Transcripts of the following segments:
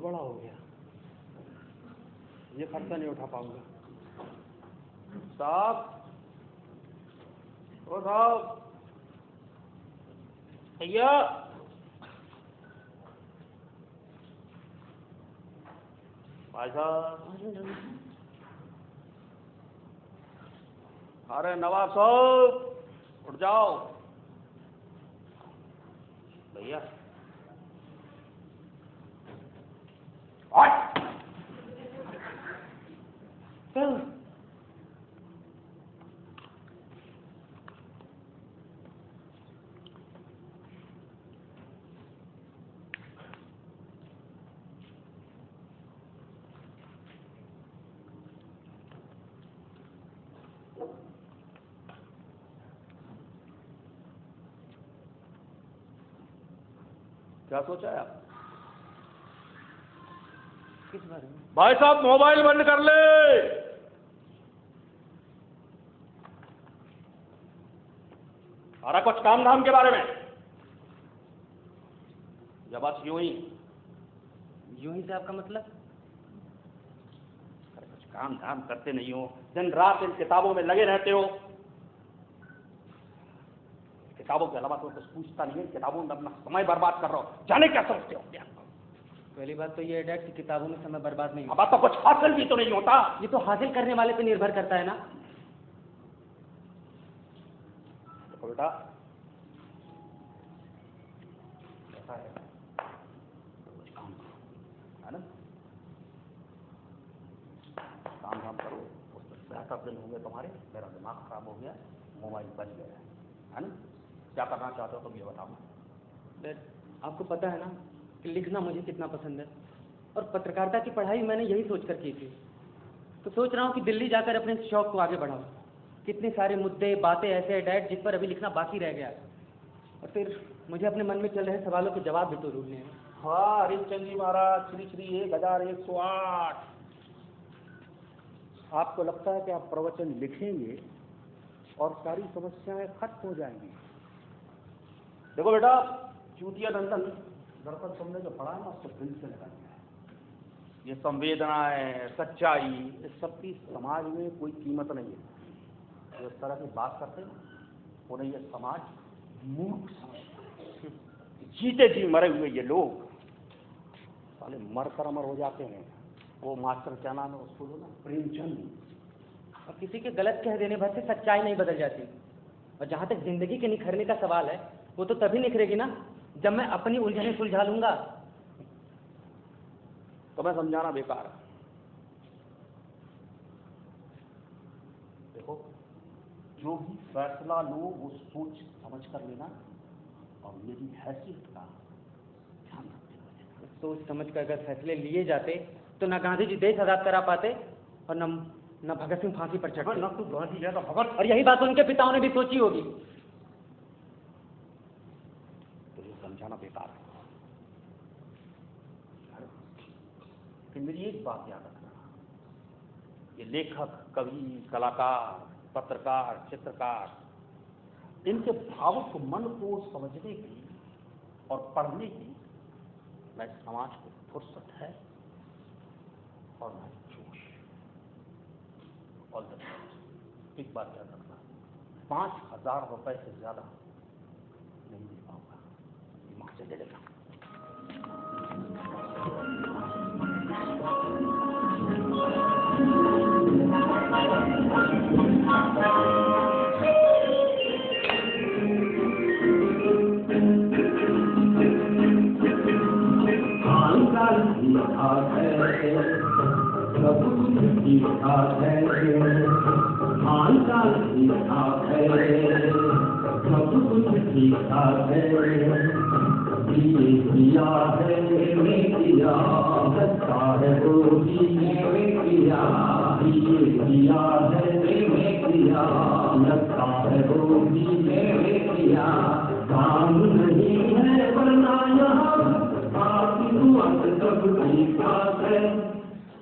बड़ा हो गया, ये खर्चा नहीं उठा पाऊंगा। साहब, ओ साहब, भैया, भाई साहब, अरे नवाब साहब उठ जाओ। भैया क्या सोचा है आप? किस बारे में? भाई साहब मोबाइल बंद कर ले। अरे कुछ काम धाम के बारे में, या बस यूं ही? यूं ही से आपका मतलब? अरे कुछ काम धाम करते नहीं हो, दिन रात इन किताबों में लगे रहते हो। किताबों के अलावा तो कुछ पूछता नहीं है, किताबों में अपना समय बर्बाद कर रहा हो, जाने क्या समझते हो? पहली बात तो ये है डैड कि किताबों में समय बर्बाद नहीं अब तो कुछ हासिल भी तो नहीं होता। ये तो हासिल करने वाले पे निर्भर करता है ना। देखो बेटा, ऐसा है, कुछ काम करो, है ना? काम धाम करो, उससे बेहतर दिन होंगे तुम्हारे। मेरा दिमाग खराब हो गया, मोबाइल बच गया है ना? क्या करना चाहते हो तुम ये बताओ। डैड, आपको पता है ना कि लिखना मुझे कितना पसंद है, और पत्रकारिता की पढ़ाई मैंने यही सोचकर की थी। तो सोच रहा हूँ कि दिल्ली जाकर अपने शौक को आगे बढ़ाऊँ। कितने सारे मुद्दे बातें ऐसे हैं डैड जिस पर अभी लिखना बाकी रह गया, और फिर मुझे अपने मन में चल रहे सवालों के जवाब भी तो ढूंढने हैं। हाँ, हरिश्चंद्र जी महाराज, श्री श्री 1108। आपको लगता है कि आप प्रवचन लिखेंगे और सारी समस्याएं खत्म हो जाएंगी? देखो बेटा, चूतिया नंदन, दरअसल तुमने जो पढ़ा है ना उसको दिल से लगा दिया है। ये संवेदनाएं, सच्चाई, इस सब की समाज में कोई कीमत नहीं है। जो इस तरह की बात करते हैं उन्हें ये समाज मूर्ख समझता है। जीते जी मरे हुए ये लोग साले मर कर अमर हो जाते हैं। वो मास्टर क्या नाम है उसको, ना, प्रेमचंद। और किसी के गलत कह देने भर से सच्चाई नहीं बदल जाती। और जहाँ तक जिंदगी के निखरने का सवाल है, वो तो तभी निखरेगी ना जब मैं अपनी उलझने सुलझा लूंगा। तो मैं समझाना बेकार है। देखो, जो भी फैसला लो वो सोच समझ कर लेना, और मेरी हैसियत का ध्यान रखते हुए। सोच समझ कर अगर फैसले लिए जाते तो न गांधी जी देश आजाद करा पाते, और न भगत सिंह फांसी पर चढ़ते। न तो गांधी जैसा भगत। और यही बात उनके पिताओं ने भी सोची होगी। तो ये समझाना बेकार है। फिर मेरी एक बात याद रखना, ये लेखक, कवि, कलाकार, पत्रकार, चित्रकार, इनके भावुक मन को समझने की और पढ़ने की मैं समाज को फुर्सत है और मैं जोश। और एक बात याद रखना, 5,000 रुपए से ज्यादा नहीं दे पाऊंगा, दिमाग से दे देगा।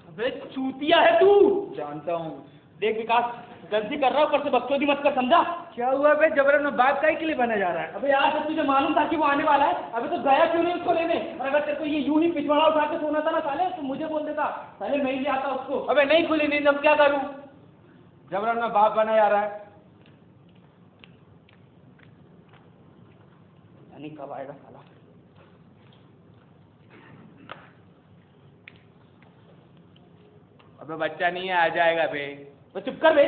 अबे चूतिया है तू। जानता हूँ, देख विकास, गलती कर रहा है, ऊपर से बकचोदी मत कर, समझा? क्या हुआ बे, जबरन में बाप काहे के लिए बना जा रहा है? अबे यार, जब तुझे मालूम था कि वो आने वाला है, अबे तो गया क्यों नहीं उसको लेने? और अगर तेरे को ये यूं ही पिछवाड़ा उठा के सोना था ना साले, तो मुझे बोल देता, साले मैं ही ले आता उसको। अबे नहीं खुली नींद, अब क्या करूं? जबरन में बाप बना जा रहा है। यानी कब आएगा साला? अबे बच्चा नहीं है, आ जाएगा बे। तो चुप कर बे।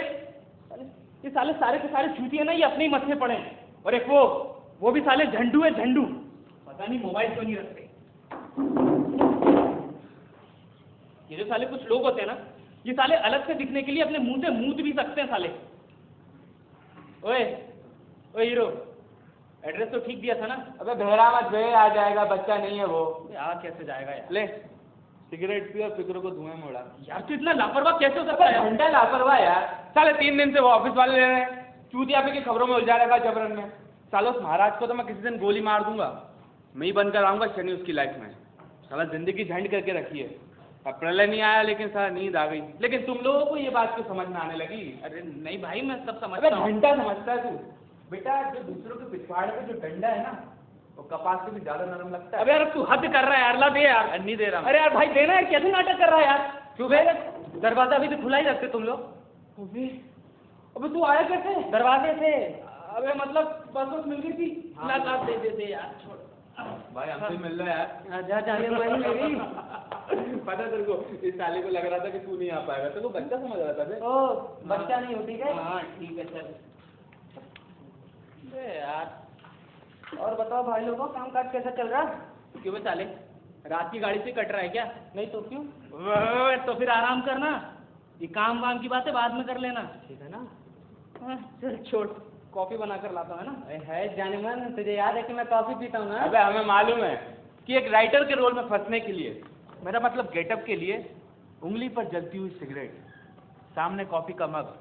ये साले सारे के सारे चूतिए ना, ये अपने ही मथे पड़े हैं। और एक वो भी साले झंडू है, झंडू। पता नहीं मोबाइल क्यों नहीं रखते। ये जो साले कुछ लोग होते हैं ना, ये साले अलग से दिखने के लिए अपने मुंह से मूत भी सकते हैं साले। ओए ओए हीरो, एड्रेस तो ठीक दिया था ना? अबे बहरा मत बे, आ जाएगा, बच्चा नहीं है वो। आ कैसे जाएगा यार? ले सिगरेट पी और फिक्र को धुएं में उड़ा। यार तू इतना लापरवाह कैसे हो सकता है? घंटा लापरवाह यार। साले 3 दिन से वो ऑफिस वाले ले रहे हैं, चूतिया पे की खबरों में उलझा रखा जबरन में। सालो उस महाराज को तो मैं किसी दिन गोली मार दूंगा, मैं ही बंद कराऊंगा शनि उसकी लाइफ में। साला जिंदगी झंड करके रखी है। अब प्रलय नहीं आया, लेकिन साला नींद आ गई। लेकिन तुम लोगों को ये बात क्यों समझ में आने लगी? अरे नहीं भाई, मैं सब समझता हूँ। घंटा समझता है तू? बेटा जो दूसरों के पिछवाड़े पे जो डंडा है ना, वो कपास से भी ज्यादा नरम लगता है। अबे यार तू हद कर रहा है यार, ला दे यार। नहीं दे रहा। अरे यार भाई देना यार, कैसे नाटक कर रहा है यार? क्यों भाई, दरवाजा अभी तो खुला ही रखते तुम लोग। अबे तू आया कैसे? दरवाजे से। अबे मतलब बस मिल गई थी। ला ला दे यार, छोड़ भाई हमसे मिल रहा है जा जाने वाली मेरी। यार। पता तेरे को, इस साले को लग रहा था कि तू नहीं आ पाएगा, तो बच्चा समझ रहा था बे। ओ बच्चा नहीं हो, ठीक है? हाँ ठीक है चल। यार और बताओ भाई लोगों, काम काज कैसा चल रहा? क्यों बे साले, रात की गाड़ी से कट रहा है क्या? नहीं तो क्यों? तो फिर आराम करना, ये काम वाम की बातें बाद में कर लेना, ठीक है ना? चल छोड़, कॉफी बना कर लाता है ना। है जाने मन, तुझे याद है कि मैं कॉफी पीता हूँ ना? अबे हमें मालूम है कि एक राइटर के रोल में फंसने के लिए, मेरा मतलब गेटअप के लिए, उंगली पर जलती हुई सिगरेट, सामने कॉफी का मग,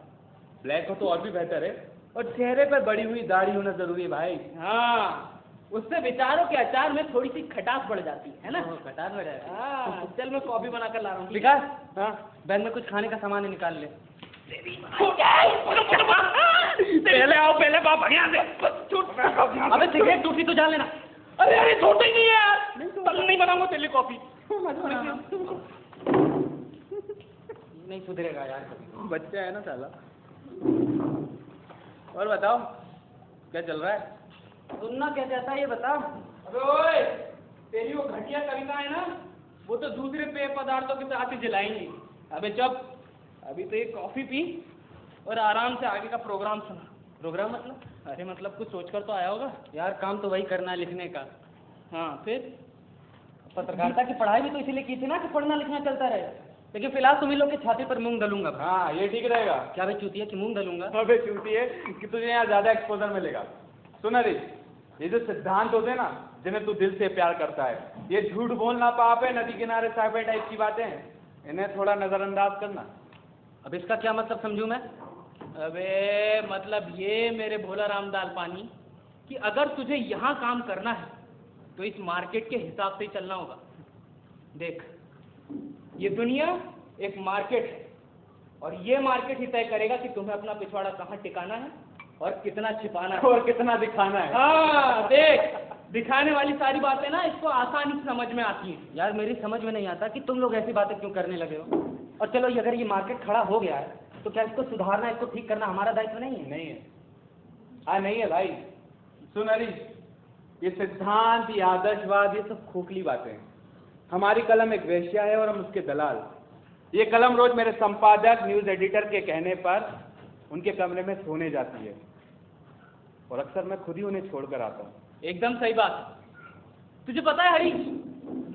ब्लैक हो तो और भी बेहतर है, और चेहरे पर बड़ी हुई दाढ़ी होना जरूरी है भाई। हाँ, उससे विचारों के अचार में थोड़ी सी खटास बढ़ जाती है ना? खटास बढ़ जाती है। हाँ, चल मैं कॉफी बना कर ला रहा हूँ। विकास, हाँ, बैग में कुछ खाने का सामान निकाल ले। पहले आओ, पहले बाप भैया से। अबे सिगरेट टूटी तो जान लेना। अरे अरे छोटे ही नहीं है यार, नहीं बनाऊंगा तेरे लिए कॉफी। नहीं सुधरेगा यार कभी। बच्चा है ना साला। और बताओ क्या चल रहा है? सुनना क्या चाहता है ये बता। अबे ओए, तेरी वो घटिया कविता है ना, वो तो दूसरे पेय पदार्थों के साथ ही जलाएंगी। अबे चुप, अभी तो ये कॉफी पी और आराम से आगे का प्रोग्राम सुना। प्रोग्राम मतलब? अरे मतलब कुछ सोच कर तो आया होगा यार, काम तो वही करना है, लिखने का। हाँ फिर पत्रकारिता की पढ़ाई भी तो इसीलिए की थी ना कि पढ़ना लिखना चलता रहे। लेकिन फिलहाल तुम इन लोग के छाती पर मूंग दलूंगा। हाँ ये ठीक रहेगा। क्या भाई चूतिया की मूंग दलूंगा? अबे चूती है कि तुझे यहाँ ज्यादा एक्सपोजर मिलेगा। सुन अरे, ये जो सिद्धांत होते हैं ना, जिन्हें तू दिल से प्यार करता है, ये झूठ बोलना पाप है, नदी किनारे साफे टाइप की बातें हैं, इन्हें थोड़ा नजरअंदाज करना। अब इसका क्या मतलब समझूं मैं? अबे मतलब ये मेरे भोला राम दाल पानी कि अगर तुझे यहाँ काम करना है तो इस मार्केट के हिसाब से ही चलना होगा। देख, ये दुनिया एक मार्केट है और ये मार्केट ही तय करेगा कि तुम्हें अपना पिछवाड़ा कहाँ टिकाना है और कितना छिपाना है और कितना दिखाना है। हाँ देख, दिखाने वाली सारी बातें ना इसको आसानी से समझ में आती हैं। यार मेरी समझ में नहीं आता कि तुम लोग ऐसी बातें क्यों करने लगे हो। और चलो अगर ये मार्केट खड़ा हो गया है तो क्या इसको सुधारना, इसको ठीक करना हमारा दायित्व नहीं है? नहीं है। हाँ नहीं है भाई। सुन अरे, ये सिद्धांत, ये आदर्शवाद, ये सब खोखली बातें हैं। हमारी कलम एक वेश्या है और हम उसके दलाल। ये कलम रोज मेरे संपादक, न्यूज एडिटर के कहने पर उनके कमरे में सोने जाती है और अक्सर मैं खुद ही उन्हें छोड़कर आता हूँ। एकदम सही बात। तुझे पता है हरी,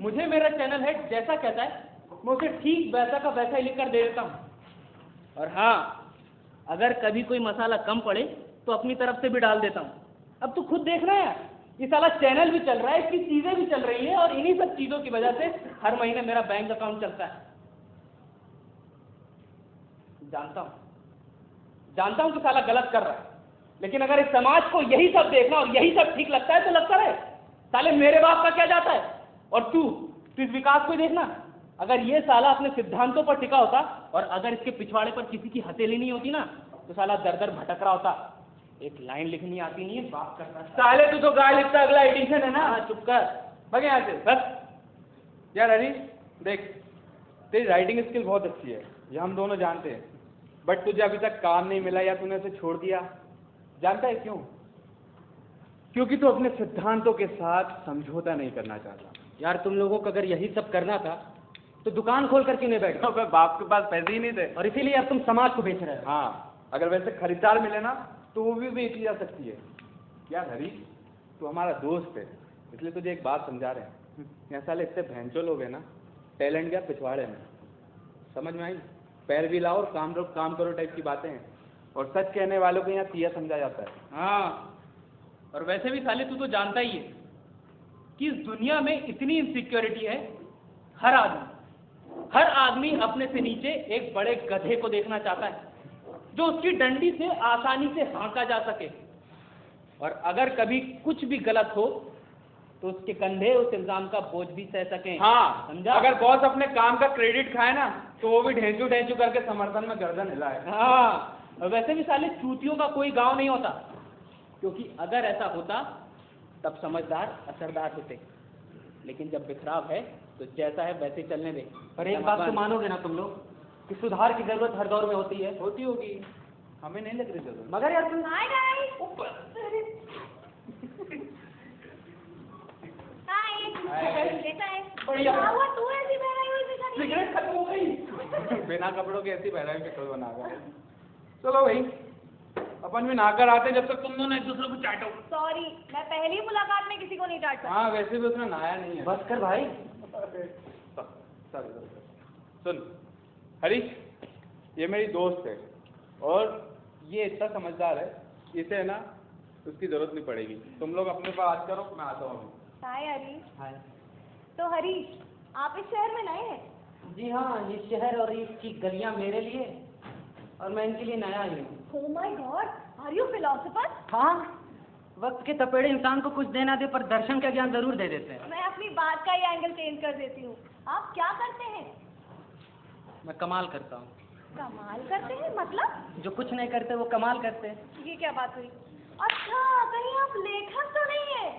मुझे मेरा चैनल हेड जैसा कहता है मैं उसे ठीक वैसा का वैसा ही लिखकर दे देता हूँ। और हाँ, अगर कभी कोई मसाला कम पड़े तो अपनी तरफ से भी डाल देता हूँ। अब तू खुद देखना है, ये साला चैनल भी चल रहा है, इसकी चीजें भी चल रही हैं और इन्हीं सब चीजों की वजह से हर महीने मेरा बैंक अकाउंट चलता है। जानता हूं कि साला गलत कर रहा है, लेकिन अगर इस समाज को यही सब देखना और यही सब ठीक लगता है तो लगता रहे। साले मेरे बाप का क्या जाता है? और तू इस विकास को ही देखना, अगर ये साला अपने सिद्धांतों पर टिका होता और अगर इसके पिछवाड़े पर किसी की हथेली नहीं होती ना तो साला दर दर भटक रहा होता। एक लाइन लिखनी आती नहीं है, बात करता। साले तू तो गा लिखता, अगला एडिशन है ना। हाँ, चुप कर। भाग यहाँ से बस। यार हरी देख, तेरी राइटिंग स्किल बहुत अच्छी है, ये हम दोनों जानते हैं, बट तुझे अभी तक काम नहीं मिला या तूने उसे छोड़ दिया। जानता है क्यों? क्योंकि तू अपने सिद्धांतों के साथ समझौता नहीं करना चाहता। यार तुम लोगों को अगर यही सब करना था तो दुकान खोल कर क्यों नहीं बैठे? तो बाप के पास पैसे ही नहीं थे, और इसीलिए अब तुम समाज को बेच रहे हो। हाँ, अगर वैसे खरीदार मिले ना तो वो भी बेची जा सकती है। यार हरी, तू हमारा दोस्त है, इसलिए तुझे एक बात समझा रहे हैं। यहाँ साले इतने भैंचो लोग हैं ना, टैलेंट गया पिछवाड़े में। समझ में आई? पैर भी लाओ और काम करो टाइप की बातें हैं, और सच कहने वालों को यहाँ तिया समझा जाता है। हाँ, और वैसे भी साले तू तो जानता ही है कि इस दुनिया में इतनी इनसिक्योरिटी है। हर आदमी अपने से नीचे एक बड़े गधे को देखना चाहता है जो उसकी डंडी से आसानी से हाँका जा सके, और अगर कभी कुछ भी गलत हो तो उसके कंधे उस इल्जाम का बोझ भी सह सकें। हाँ, समझा? अगर बॉस अपने काम का क्रेडिट खाए ना तो वो भी ढेंचू ढेंचू करके समर्थन में गर्दन हिलाए। हाँ, और वैसे भी साले चूतियों का कोई गांव नहीं होता, क्योंकि अगर ऐसा होता तब समझदार असरदार होते, लेकिन जब बिखराव है तो जैसा है वैसे चलने दे। पर एक बात तो मानोगे ना तुम लोग कि सुधार की जरूरत हर दौर में होती है। होती होगी, हमें नहीं लग रही जरूरत। मगर यार तुम हाय गाइस। हाय, कैसा है? बढ़िया। क्या हुआ, तू ऐसी बहराई हुई दिखा रही है? सिगरेट खत्म हो गई। बिना कपड़ों के ऐसी बहराई के बना कर। चलो भाई, अपन भी नहाकर आते जब तक तुम दोनों एक दूसरे को चाटो। सॉरी, मैं पहली मुलाकात में किसी को नहीं डांट सकती। हाँ, वैसे भी उसने नहाया नहीं है। बस कर भाई। सुन हरीश, ये मेरी दोस्त है और ये इतना समझदार है, इसे ना उसकी जरूरत नहीं पड़ेगी। तुम लोग अपने पास बात करो, मैं आता हूँ। हाय हरीश। हाय। तो हरीश, आप इस शहर में नए हैं? जी हाँ, ये शहर और इसकी गलियां मेरे लिए और मैं इनके लिए नया ही हूँ। Oh my God, are you philosopher? हाँ, वक्त के तपेड़े इंसान को कुछ देना दे पर दर्शन का ज्ञान जरूर दे देते हैं। मैं अपनी बात का ही एंगल चेंज कर देती हूँ। आप क्या करते हैं? मैं कमाल करता हूँ। कमाल करते हैं मतलब? जो कुछ नहीं करते वो कमाल करते हैं। ये क्या बात हुई? अच्छा, कहीं आप लेखक तो नहीं है?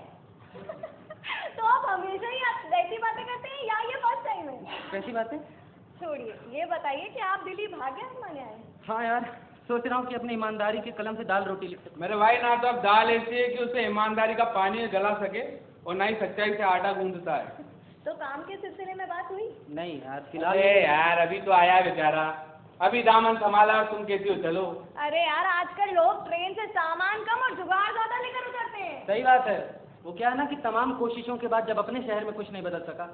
तो आप हमेशा ही ऐसी बातें करते हैं या ये फर्स्ट टाइम है? कैसी बातें? छोड़िए, ये बताइए कि आप दिल्ली भाग्य आजमाने आए हैं? हाँ यार, सोच रहा हूँ कि अपनी ईमानदारी के कलम से दाल रोटी लिख सकूं। मेरे भाई, ना तो अब दाल ऐसी है कि उसे ईमानदारी का पानी गला सके और ना ही सच्चाई से आटा गूंदता है। तो काम के सिलसिले में बात हुई? नहीं यार, फिलहाल अरे यार, अभी तो आया बेचारा, अभी दामन संभाला और तुम कहती हो चलो। अरे यार, आजकल लोग ट्रेन से सामान कम और जुगाड़ ज्यादा लेकर उतरते हैं। सही बात है। वो क्या है ना कि तमाम कोशिशों के बाद जब अपने शहर में कुछ नहीं बदल सका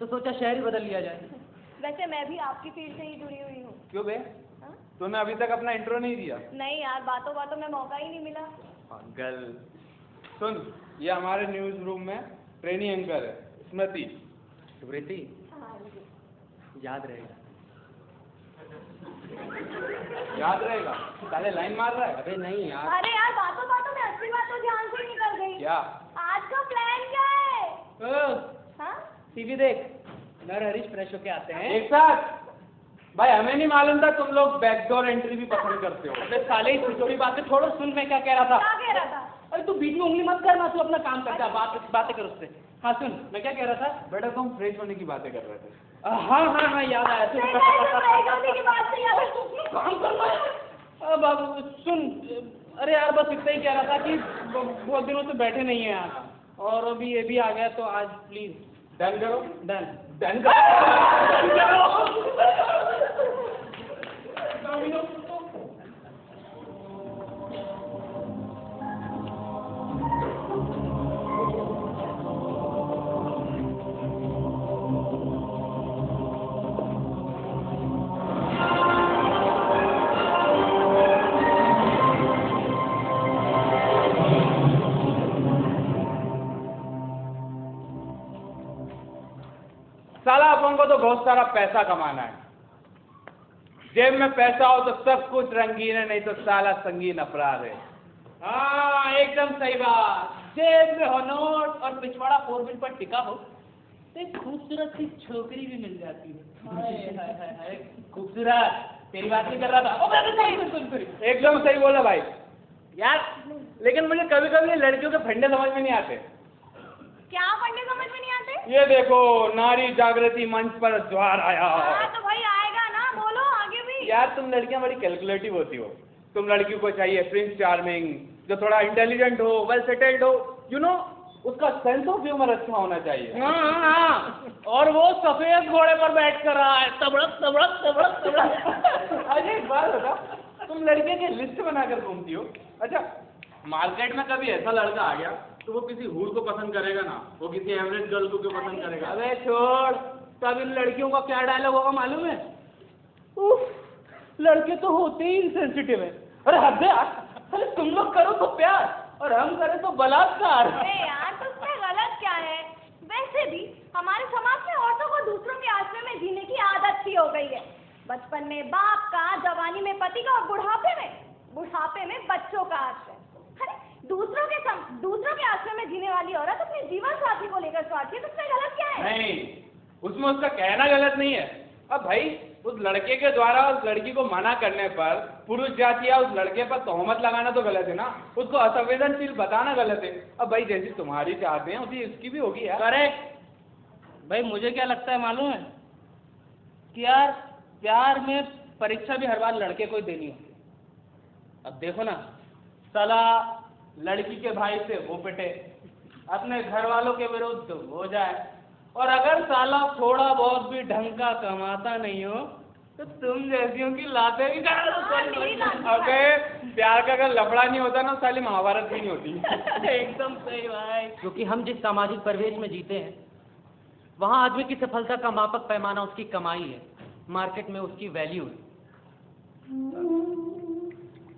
तो सोचा शहर ही बदल लिया जाए। वैसे मैं भी आपकी फील्ड से ही जुड़ी हुई हूँ। क्यों बे? हाँ? तूने अभी तक अपना इंट्रो नहीं दिया। नहीं यार, बातों बातों में मौका ही नहीं मिला। पागल। सुन, ये हमारे न्यूज रूम में ट्रेनी एंकर है, स्मृति। स्मृति, हाँ जी। याद रहेगा। याद रहेगा? साले लाइन मार रहा है। अबे नहीं यार। अरे यार, बातों बातों में असली बात तो ध्यान से ही निकल गई। क्या? आज का प्लान क्या है? हाँ? टीवी देख, नर हरीश फ्रेश होके आते हैं। एक साथ? भाई, हमें नहीं मालूम था तुम लोग बैकडोर एंट्री भी पसंद करते हो। अबे साले, इस छोटी बातें छोड़ो, सुन मैं क्या कह रहा था। क्या कह रहा था? अरे तू बीच में उंगली मत करना, तू अपना काम कर जा, बातें कर उससे। हाँ सुन, मैं क्या कह रहा था। बेटा, तुम फ्रेश होने की बातें कर रहे थे। हाँ, याद आया। नहीं, नहीं, तो फ्राई करने की बात से यार। काम करना। अब बाबू सुन, अरे यार बस इतना ही कह रहा था कि बहुत दिनों से बैठे नहीं है यार, और अभी ये भी आ गया तो आज प्लीज डन करो। डन डन करो। साला अपन को तो बहुत सारा पैसा कमाना है। जेब में पैसा हो तो सब कुछ रंगीन है, नहीं तो साला संगीन अपराध है। हाँ एकदम सही बात। जेब में हो नोट और पिछवाड़ा 4 व्हील पर टिका हो तो एक खूबसूरत सी छोकरी भी मिल जाती है। हाय हाय हाय हाय, खूबसूरत, तेरी बात नहीं कर रहा था। एकदम सही बोला भाई यार, लेकिन मुझे कभी कभी लड़कियों के फंडे समझ में नहीं आते। क्या फंडे समझ में नहीं आते? ये देखो, नारी जागृति मंच पर ज्वार आया। हाँ तो भाई आएगा ना, बोलो आगे भी। यार तुम लड़कियां बड़ी कैलकुलेटिव होती हो। तुम लड़की को चाहिए प्रिंस चार्मिंग, जो थोड़ा इंटेलिजेंट हो, वेल सेटल्ड हो, यू नो, उसका सेंस ऑफ ह्यूमर अच्छा होना चाहिए। हाँ, और वो सफेद घोड़े पर बैठ कर रहा है, तबड़क तबड़क तबड़क तबड़क। अरे एक बात बता, तुम लड़के की लिस्ट बनाकर घूमती हो। अच्छा, मार्केट में कभी ऐसा लड़का आ गया तो वो किसी हूर को पसंद करेगा ना, वो किसी एवरेज गर्ल को क्यों पसंद करेगा? अबे छोड़, तब इन लड़कियों का क्या डायलॉग होगा मालूम है? उफ, लड़के तो होते ही इनसेंसिटिव है। अरे हद है यार, अरे तुम लोग करो तो प्यार और हम करें तो बलात्कार। अरे यार तो उसमें गलत क्या है? वैसे भी हमारे समाज में औरतों को दूसरों के आश्रय में जीने की आदत सी हो गई है। बचपन में बाप का, जवानी में पति का और बुढ़ापे में बच्चों का आश्रय। अरे दूसरों के आश्रय में जीने वाली औरत अपने जीवन साथी को लेकर स्वार्थी है, तो उसमें गलत क्या है? नहीं, उसमें उसका कहना गलत नहीं है। अब भाई उस लड़के के द्वारा उस लड़की को मना करने पर पुरुष जाति या उस लड़के पर तोहमत लगाना तो गलत है ना, उसको असंवेदनशील बताना गलत है। अब भाई जैसी तुम्हारी चाहते हैं उसी इसकी भी होगी यार। करेक्ट भाई, मुझे क्या लगता है मालूम है कि यार प्यार में परीक्षा भी हर बार लड़के को ही देनी होती है। अब देखो ना, साला लड़की के भाई से वो पिटे, अपने घर वालों के विरुद्ध हो जाए, और अगर साला थोड़ा बहुत भी ढंग का कमाता नहीं हो तो तुम जैसियों की लाते भी अबे प्यार का अगर लफड़ा नहीं होता ना, साली महाभारत भी नहीं होती। एकदम सही भाई। क्योंकि हम जिस सामाजिक परिवेश में जीते हैं वहाँ आदमी की सफलता का मापक पैमाना उसकी कमाई है, मार्केट में उसकी वैल्यू है।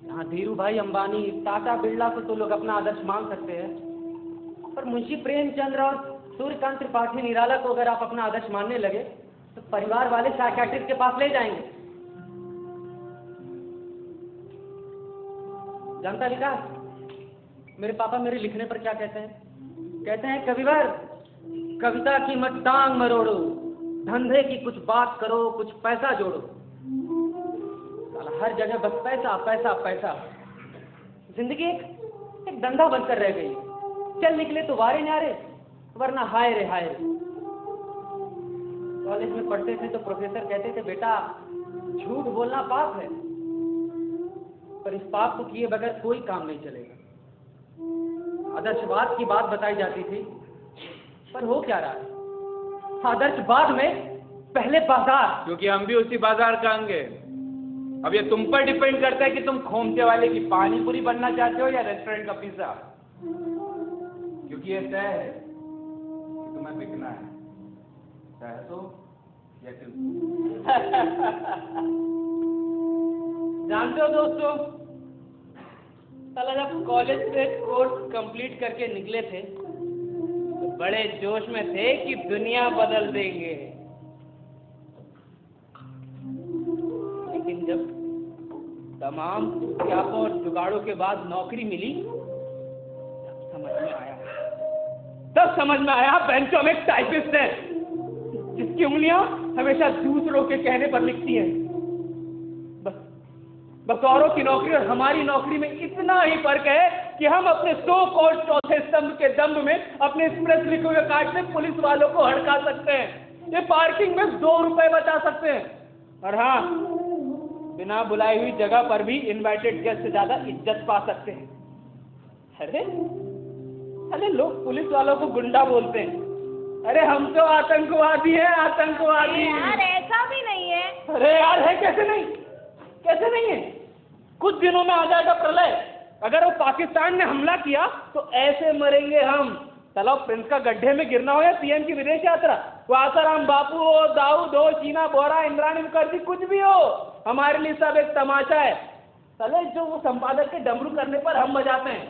यहाँ धीरू भाई अंबानी, टाटा, बिरला को तो लोग अपना आदर्श मान सकते हैं, पर मुंशी प्रेमचंद्र और सूर्यकांत त्रिपाठी निराला को अगर आप अपना आदर्श मानने लगे तो परिवार वाले साइकियाट्रिस्ट के पास ले जाएंगे। जानता विकास, मेरे पापा मेरे लिखने पर क्या कहते हैं? कहते हैं, कविवर कविता की मत टांग मरोड़ो, धंधे की कुछ बात करो, कुछ पैसा जोड़ो। हर जगह बस पैसा पैसा पैसा। जिंदगी एक धंधा बनकर रह गई। चल निकले तो वारे न्यारे, वरना हाय रे हाय रे। कॉलेज में पढ़ते थे तो प्रोफेसर कहते थे, बेटा झूठ बोलना पाप है, पर इस पाप को किए बगैर कोई काम नहीं चलेगा। आदर्शवाद की बात बताई जाती थी, पर हो क्या रहा है? आदर्शवाद में पहले बाजार, क्योंकि हम भी उसी बाजार का अंग है। अब ये तुम पर डिपेंड करता है कि तुम खोमचे वाले की पानी पूरी बनना चाहते हो या रेस्टोरेंट का पिज्जा, क्योंकि ये तय है कि तुम्हें बिकना है, चाहे तो या जानते हो दोस्तों, साला जब कॉलेज से कोर्स कंप्लीट करके निकले थे तो बड़े जोश में थे कि दुनिया बदल देंगे, लेकिन जब तमाम त्यागों और जुगाड़ों के बाद नौकरी मिली तब समझ में आया बेंचों में एक टाइपिस्ट है जिसकी उंगलियां हमेशा दूसरों के कहने पर लिखती हैं। बस औरों की नौकरी और हमारी नौकरी में इतना ही फर्क है कि हम अपने सो कॉल्ड चौथे स्तंभ के दम्भ में अपने एक्सप्रेस लिखे हुए कार्ड से पुलिस वालों को हड़का सकते हैं, ये पार्किंग में 2 रुपए बचा सकते हैं, और हाँ, बिना बुलाई हुई जगह पर भी इनवाइटेड गेस्ट से ज्यादा इज्जत पा सकते हैं। अरे लोग पुलिस वालों को गुंडा बोलते हैं, अरे हम तो आतंकवादी हैं, आतंकवादी। यार ऐसा भी नहीं है। अरे यार है, कैसे नहीं है? कुछ दिनों में आ जाएगा प्रलय। अगर वो पाकिस्तान ने हमला किया तो ऐसे मरेंगे हम। चलो प्रिंस का गड्ढे में गिरना हो या पीएम की विदेश यात्रा, वो आसाराम बापू हो, दाऊद हो, शीना बोरा, इंद्राणी मुखर्जी, कुछ भी हो, हमारे लिए सब एक तमाशा है। चले जो वो संपादक के डमरू करने पर हम बजाते हैं,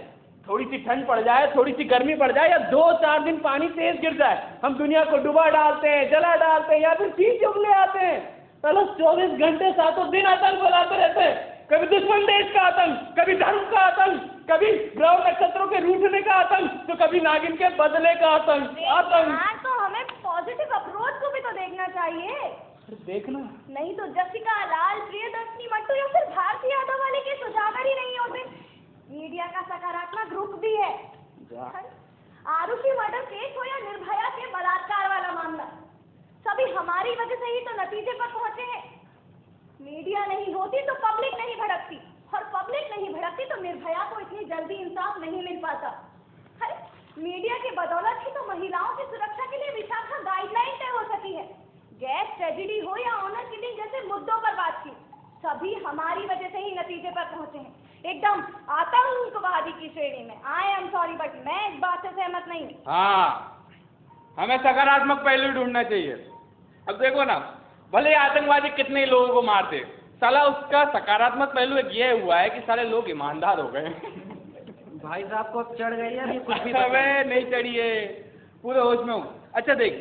थोड़ी सी ठंड पड़ जाए, थोड़ी सी गर्मी पड़ जाए या 2-4 दिन पानी तेज गिर जाए, हम दुनिया को डुबा डालते हैं, जला डालते हैं या फिर चीज उगले आते हैं। चलो 24 घंटे 7 दिन आतंक फैलाते रहते हैं, कभी दुश्मन देश का आतंक, कभी धर्म का आतंक, कभी ग्रह नक्षत्रों के रूठने का आतंक, तो कभी नागिन के बदले का आतंक। यार तो हमें पॉजिटिव चाहिए। देखना नहीं तो जसिका, लाल, प्रियदर्शनी, मट्टू या फिर भारती यादव वाले केस उजागर ही नहीं होते। मीडिया का सकारात्मक ग्रुप भी है। आरुषि मर्डर केस हो या निर्भया के बलात्कार वाला मामला, सभी हमारी वजह से ही तो नतीजे पर पहुंचे हैं। मीडिया नहीं होती तो पब्लिक नहीं भड़कती, और पब्लिक नहीं भड़कती तो निर्भया को इतनी जल्दी इंसाफ नहीं मिल पाता। अरे मीडिया की बदौलत ही तो महिलाओं की सुरक्षा के लिए विशाखा गाइडलाइन तय हो सकी है। गैस ट्रेजेडी हो या ऑनर किलिंग जैसे मुद्दों पर बातचीत, सभी हमारी वजह से ही नतीजे पर पहुंचे हैं। एकदम आतंकवादी की श्रेणी में। आई एम सॉरी बट मैं इस बात से सहमत नहीं हूँ। हाँ, हमें सकारात्मक पहलू ढूंढना चाहिए। अब देखो ना, भले आतंकवादी कितने लोगों को मारते, साला उसका सकारात्मक पहलू एक ये हुआ है कि सारे लोग ईमानदार हो गए। भाई साहब को अब चढ़ गई है अभी कुछ भी अबे नहीं चढ़ी है, पूरे होश में हूँ। अच्छा देख,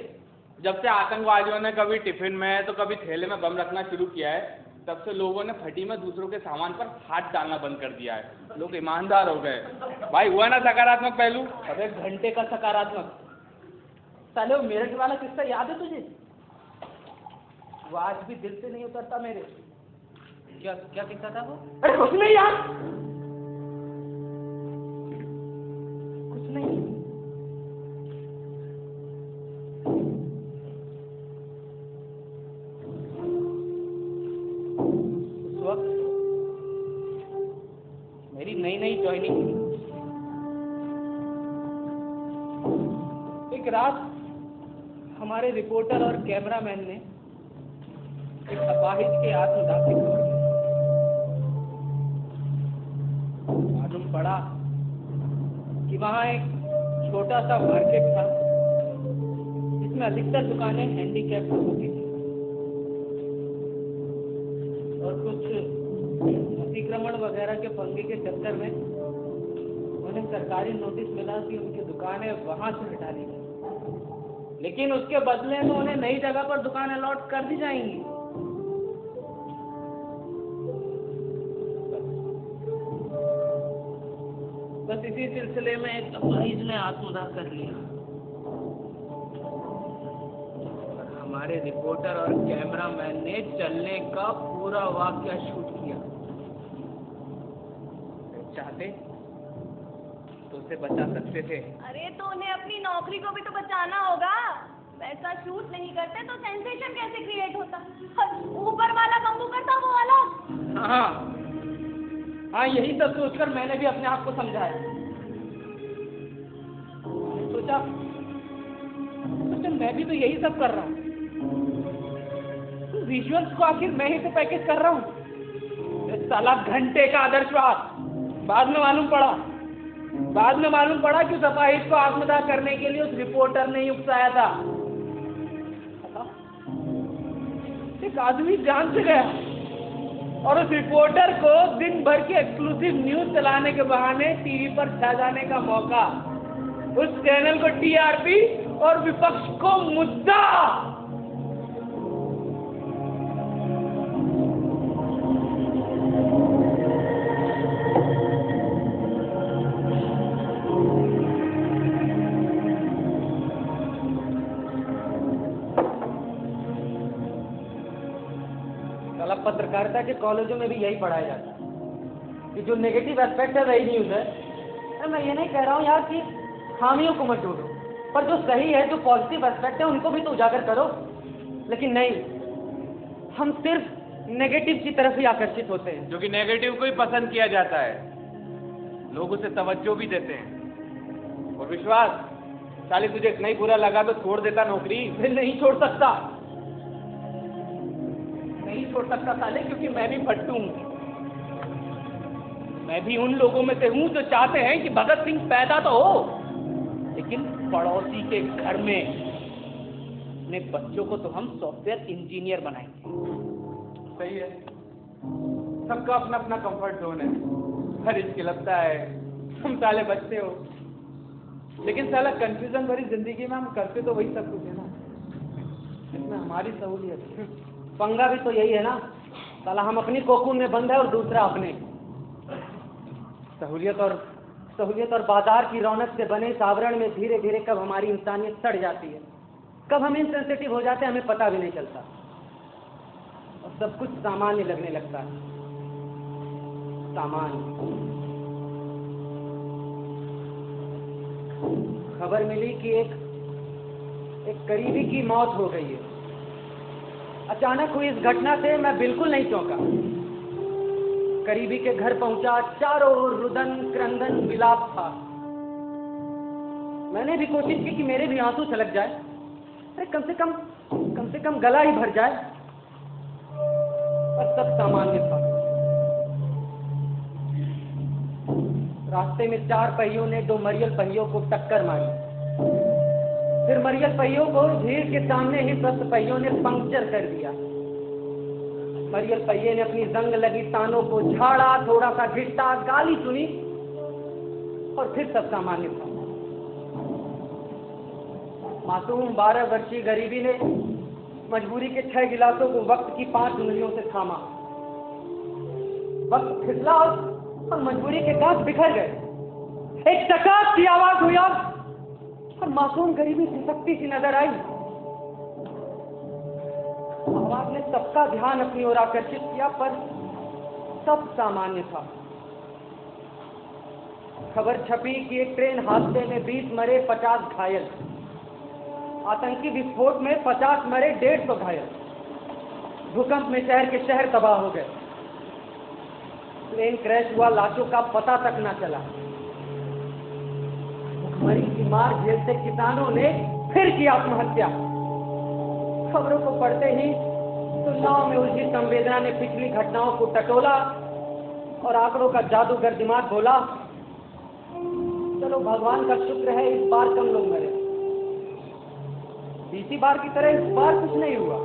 जब से आतंकवादियों ने कभी टिफिन में तो कभी थैले में बम रखना शुरू किया है, तब से लोगों ने फटी में दूसरों के सामान पर हाथ डालना बंद कर दिया है। लोग ईमानदार हो गए। भाई हुआ ना सकारात्मक पहलू। अबे घंटे का सकारात्मक। साले वो मेरठ वाला किस्सा याद है तुझे? वो आज भी दिल से नहीं उतरता मेरे। क्या क्या किस्सा था वो? अरे कुछ नहीं यार, कुछ नहीं। उस वक्त मेरी नई नई ज्वाइनिंग थी। एक रात हमारे रिपोर्टर और कैमरामैन ने एक अपाहिज के आत्मदाह की खबर दी। मालूम पड़ा कि वहाँ एक छोटा सा मार्केट था जिसमें अधिकतर दुकानें हैंडीकैप लोगों की थी, और कुछ अतिक्रमण वगैरह के पंगे के चक्कर में उन्हें सरकारी नोटिस मिला कि उनकी दुकानें वहां से हटा दी गई, लेकिन उसके बदले में उन्हें नई जगह पर दुकान अलॉट कर दी जाएंगी। बस इसी सिलसिले में एक अपाहिज ने आत्मदाह कर लिया। और हमारे रिपोर्टर और कैमरामैन ने चलने का पूरा वाकया शूट किया। चाहते तो उसे बचा सकते थे। अरे तो उन्हें अपनी नौकरी को भी तो बचाना होगा। वैसा शूट नहीं करते तो सेंसेशन कैसे क्रिएट होता? ऊपर वाला कंबू करता वो अलग। हाँ हाँ, यही सब सोचकर मैंने भी अपने आप को समझाया। सोचा मैं भी तो यही सब कर रहा हूँ। विजुअल्स को आखिर मैं ही तो पैकेज कर रहा हूँ। साला घंटे का आदर्शवाद। बाद में मालूम पड़ा कि उस अपाहिज को आत्मदाह करने के लिए उस रिपोर्टर ने ही उकसाया था। एक आदमी जान से गया और उस रिपोर्टर को दिन भर की एक्सक्लूसिव न्यूज चलाने के बहाने टीवी पर छा जाने का मौका। उस चैनल को टीआरपी और विपक्ष को मुद्दा। पत्रकारिता के कॉलेजों में भी यही पढ़ाया जाता है कि जो नेगेटिव एस्पेक्ट है वही न्यूज़ है। मैं ये नहीं कह रहा हूँ यार कि खामियों को मत ढूंढो, पर जो सही है, जो पॉजिटिव एस्पेक्ट है उनको भी तो उजागर करो। लेकिन नहीं, हम सिर्फ नेगेटिव की तरफ ही आकर्षित होते हैं। जो कि नेगेटिव को ही पसंद किया जाता है, लोग उसे तवज्जो भी देते हैं। और विश्वास, साली तुझे इतना ही बुरा लगा तो छोड़ देता नौकरी। नहीं छोड़ सकता साले, क्योंकि मैं भी भट्टू हूँ। मैं भी उन लोगों में से हूँ जो चाहते हैं कि भगत सिंह पैदा तो हो, लेकिन पड़ोसी के घर में। अपने बच्चों को तो हम सॉफ्टवेयर इंजीनियर बनाएंगे। सही है, सबका अपना अपना कंफर्ट जोन है। हर इसके लगता है हम साले बच्चे हो, लेकिन साला कंफ्यूजन भरी जिंदगी में हम करते तो वही सब कुछ है ना, इसमें हमारी सहूलियत। पंगा भी तो यही है ना, साला हम अपनी कोकून में बंद है और दूसरा अपने। सहूलियत और बाजार की रौनक से बने इस आवरण में धीरे धीरे कब हमारी इंसानियत सड़ जाती है कब हम इनसेंसिटिव हो जाते हैं हमें पता भी नहीं चलता और सब कुछ सामान्य लगने लगता है। सामान्य। खबर मिली कि एक करीबी की मौत हो गई है। अचानक हुई इस घटना से मैं बिल्कुल नहीं चौंका। करीबी के घर पहुंचा, चारों ओर रुदन क्रंदन विलाप था। मैंने भी कोशिश की कि मेरे भी आंसू छलक जाए, अरे कम से कम गला ही भर जाए, पर सब सामान्य था। रास्ते में 4 पहियों ने 2 मरियल पहियों को टक्कर मारी। फिर मरियल पहियों को भीड़ के सामने ही स्वस्थ पहियों ने पंक्चर कर दिया। मरियल पहिये ने अपनी जंग लगी तानों को झाड़ा, थोड़ा सा घिट्टा, गाली सुनी और फिर सब सामान्य था। मासूम 12 वर्षीय गरीबी ने मजबूरी के 6 गिलासों को वक्त की 5 उंगलियों से थामा। वक्त फिसला और मजबूरी के कांच बिखर गए। एक चकाक की आवाज हुई और मासूम गरीबी सिसकती सी नजर आई। आवाज ने सबका ध्यान अपनी ओर आकर्षित किया, पर सब सामान्य था। खबर छपी कि एक ट्रेन हादसे में 20 मरे, 50 घायल। आतंकी विस्फोट में 50 मरे, 150 घायल। भूकंप में शहर के शहर तबाह हो गए। प्लेन क्रैश हुआ, लाशों का पता तक न चला। भूखमरी की मार झेलते किसानों ने फिर की आत्महत्या। खबरों को पढ़ते ही तुलनाओं में उलझी संवेदना ने पिछली घटनाओं को टटोला और आंकड़ों का जादूगर दिमाग बोला, चलो भगवान का शुक्र है इस बार कम लोग मरे। इसी बार की तरह इस बार कुछ नहीं हुआ,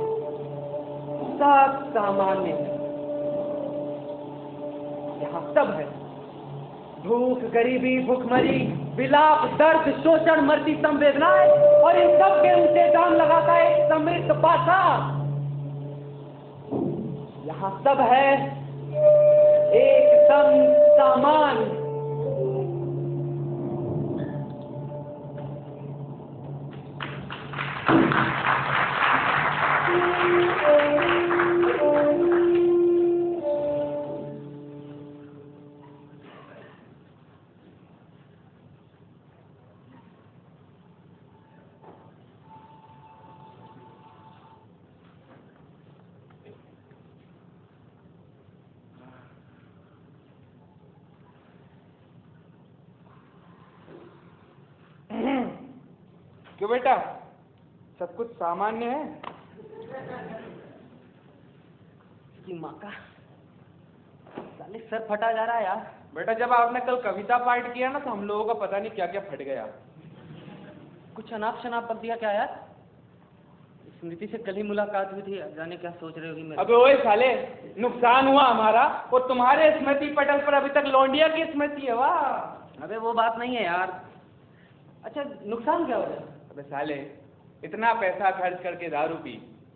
सब सामान्य है। यहाँ सब है, भूख, गरीबी, भूखमरी, विलाप, दर्द, शोषण, मरती संवेदनाएं, और इन सब के ऊंचे दाम लगाता है एक समृद्ध बादशाह। यहाँ सब है, एकदम सामान्य। क्यों बेटा, सब कुछ सामान्य है? की माँ का साले सर फटा जा रहा है यार। बेटा जब आपने कल कविता पाठ किया ना तो हम लोगों का पता नहीं क्या क्या फट गया। कुछ अनाप शनाप बक दिया क्या यार? स्मृति से कल ही मुलाकात हुई थी, जाने क्या सोच रहे होगी मेरे। अबे ओए साले, नुकसान हुआ हमारा और तुम्हारे स्मृति पटल पर अभी तक लौंडिया की स्मृति है। वाह। अबे वो बात नहीं है यार। अच्छा नुकसान क्या हो गया? अबे साले, इतना पैसा खर्च करके दारू पी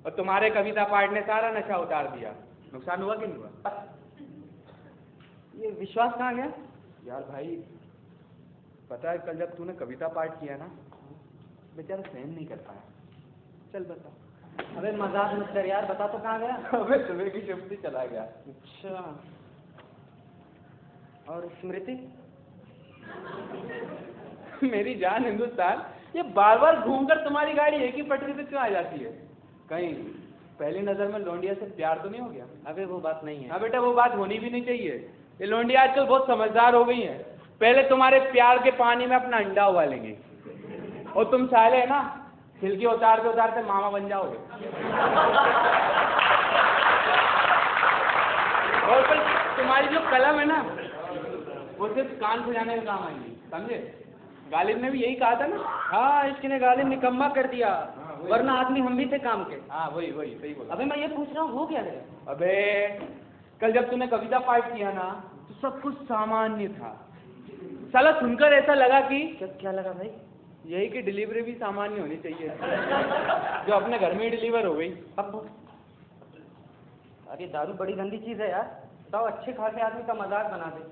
और तुम्हारे कविता पाठ ने सारा नशा उतार दिया। नुकसान हुआ कि नहीं हुआ? ये विश्वास कहाँ गया? यार भाई, पता है कल जब तूने कविता पाठ किया ना, बेचारा सहन नहीं कर पाया। चल बता। अबे मजाक मत कर यार, बता तो कहाँ गया? अबे सुबह की शिफ्ट ही चला गया। अच्छा, और स्मृति? मेरी जान हिंदुस्तान, ये बार बार घूमकर तुम्हारी गाड़ी एक ही पटरी पे क्यों आ जाती है? कहीं पहली नजर में लौंडिया से प्यार तो नहीं हो गया? अबे वो बात नहीं है। हाँ बेटा, वो बात होनी भी नहीं चाहिए। ये लौंडिया आजकल बहुत समझदार हो गई हैं। पहले तुम्हारे प्यार के पानी में अपना अंडा उबालेंगे और तुम साले ना छिलके उतारते उतारते मामा बन जाओगे। और फिर तुम्हारी जो कलम है ना, वो सिर्फ कान खुजाने का काम आएंगी, समझे? गालिब ने भी यही कहा था ना। हाँ, इसने गालिब निकम्मा कर दिया, वरना आदमी हम भी थे काम के। हाँ वही सही बोला। अबे मैं ये पूछ रहा हूँ वो क्या है? अबे कल जब तूने कविता पाठ किया ना तो सब कुछ सामान्य था। साला सुनकर ऐसा लगा कि क्या लगा भाई? यही कि डिलीवरी भी सामान्य होनी चाहिए, जो अपने घर में ही डिलीवर हो गई। अरे दारू बड़ी गंदी चीज है यार, बताओ अच्छे खासे आदमी का मजाक बना दे,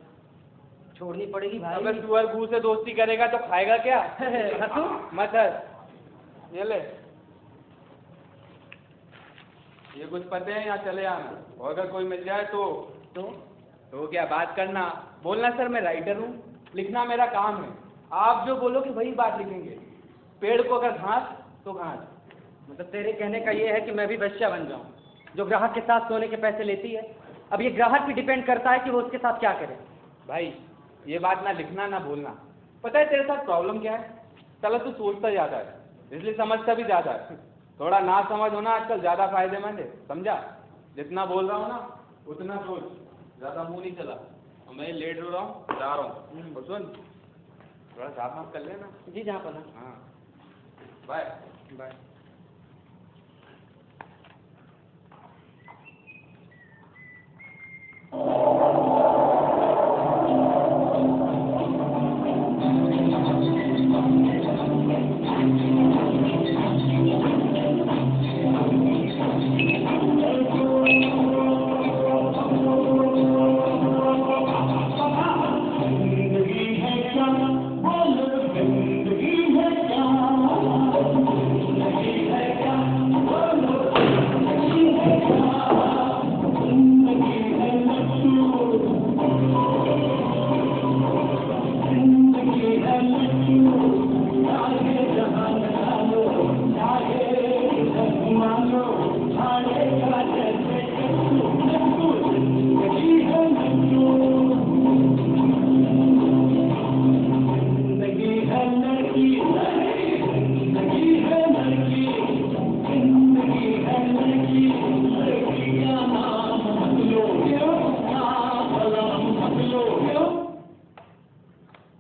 छोड़नी पड़ेगी भाई। अगर सुअर गू से दोस्ती करेगा तो खाएगा क्या? हंसू मत हंस। ये ले, ये कुछ पते हैं, यहाँ चले आना, और अगर कोई मिल जाए तो क्या बात करना, बोलना सर मैं राइटर हूँ, लिखना मेरा काम है, आप जो बोलोगे वही बात लिखेंगे। पेड़ को अगर घास तो घास। मतलब तेरे कहने का ये है कि मैं भी वेश्या बन जाऊं, जो ग्राहक के साथ सोने के पैसे लेती है। अब ये ग्राहक भी डिपेंड करता है कि वो उसके साथ क्या करे। भाई ये बात ना लिखना ना बोलना। पता है तेरे साथ प्रॉब्लम क्या है? चलो तू सोचता ज़्यादा है, इसलिए समझता भी ज़्यादा है। थोड़ा ना समझ होना आजकल ज़्यादा फायदेमंद है, समझा? जितना बोल रहा हूँ ना उतना सोच, ज़्यादा मुँह नहीं चला। और मैं लेट हो रहा हूँ, जा रहा हूँ। और सुन, थोड़ा साफ माफ कर लेना। जी जहाँ पर ना। हाँ बाय बाय।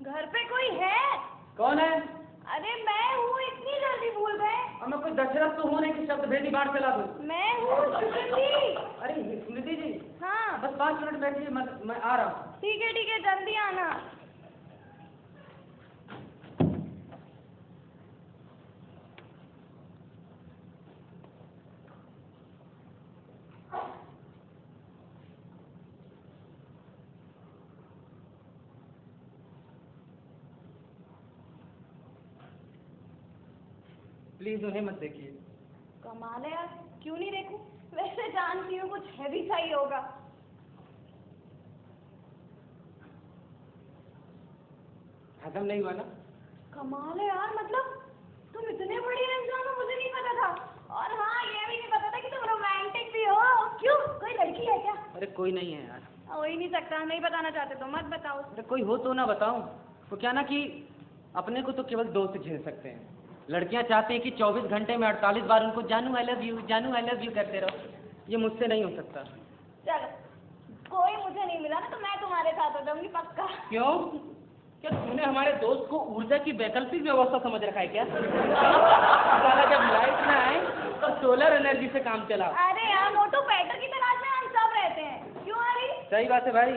घर पे कोई है? कौन है? अरे मैं हूँ, इतनी जल्दी भूल गए? अब मैं कोई दशरथ तो हूँ नहीं कि शब्द भेदी बाढ़ चला दूँ। मैं हूँ सुगंधी। अरे स्मृति जी, हाँ बस 5 मिनट बैठिए, मैं आ रहा हूँ। ठीक है जल्दी आना। प्लीज उन्हें मत देखिए। कमाल है यार, क्यों नहीं देखूं? वैसे जानती हूँ कुछ हैवी सा ही होगा। हजम नहीं हुआ ना? कमाल है यार, मतलब तुम इतने बड़े इंसान हो, मुझे नहीं पता था। और हाँ, ये भी नहीं पता था कि तुम रोमांटिक भी हो। क्यों, कोई लड़की है क्या? अरे कोई नहीं है यार। हो ही नहीं सकता, नहीं बताना चाहते तो मत बताओ। अरे कोई हो तो ना बताऊं। तो क्या ना कि अपने को तो केवल 2 से झेल सकते हैं। लड़कियां चाहती हैं कि 24 घंटे में 48 बार उनको जानू आई लव यू करते रहो। ये मुझसे नहीं हो सकता। चलो, कोई मुझे नहीं मिला ना तो मैं तुम्हारे साथ हो जाऊंगी पक्का। क्यों? क्या तूने हमारे दोस्त को ऊर्जा की वैकल्पिक व्यवस्था समझ रखा है क्या? साला जब लाइट ना आए तो सोलर एनर्जी से काम चला। अरे यार, मोटू बैटर की तलाश में हम सब रहते हैं। क्यों हरी? सही बात है भाई,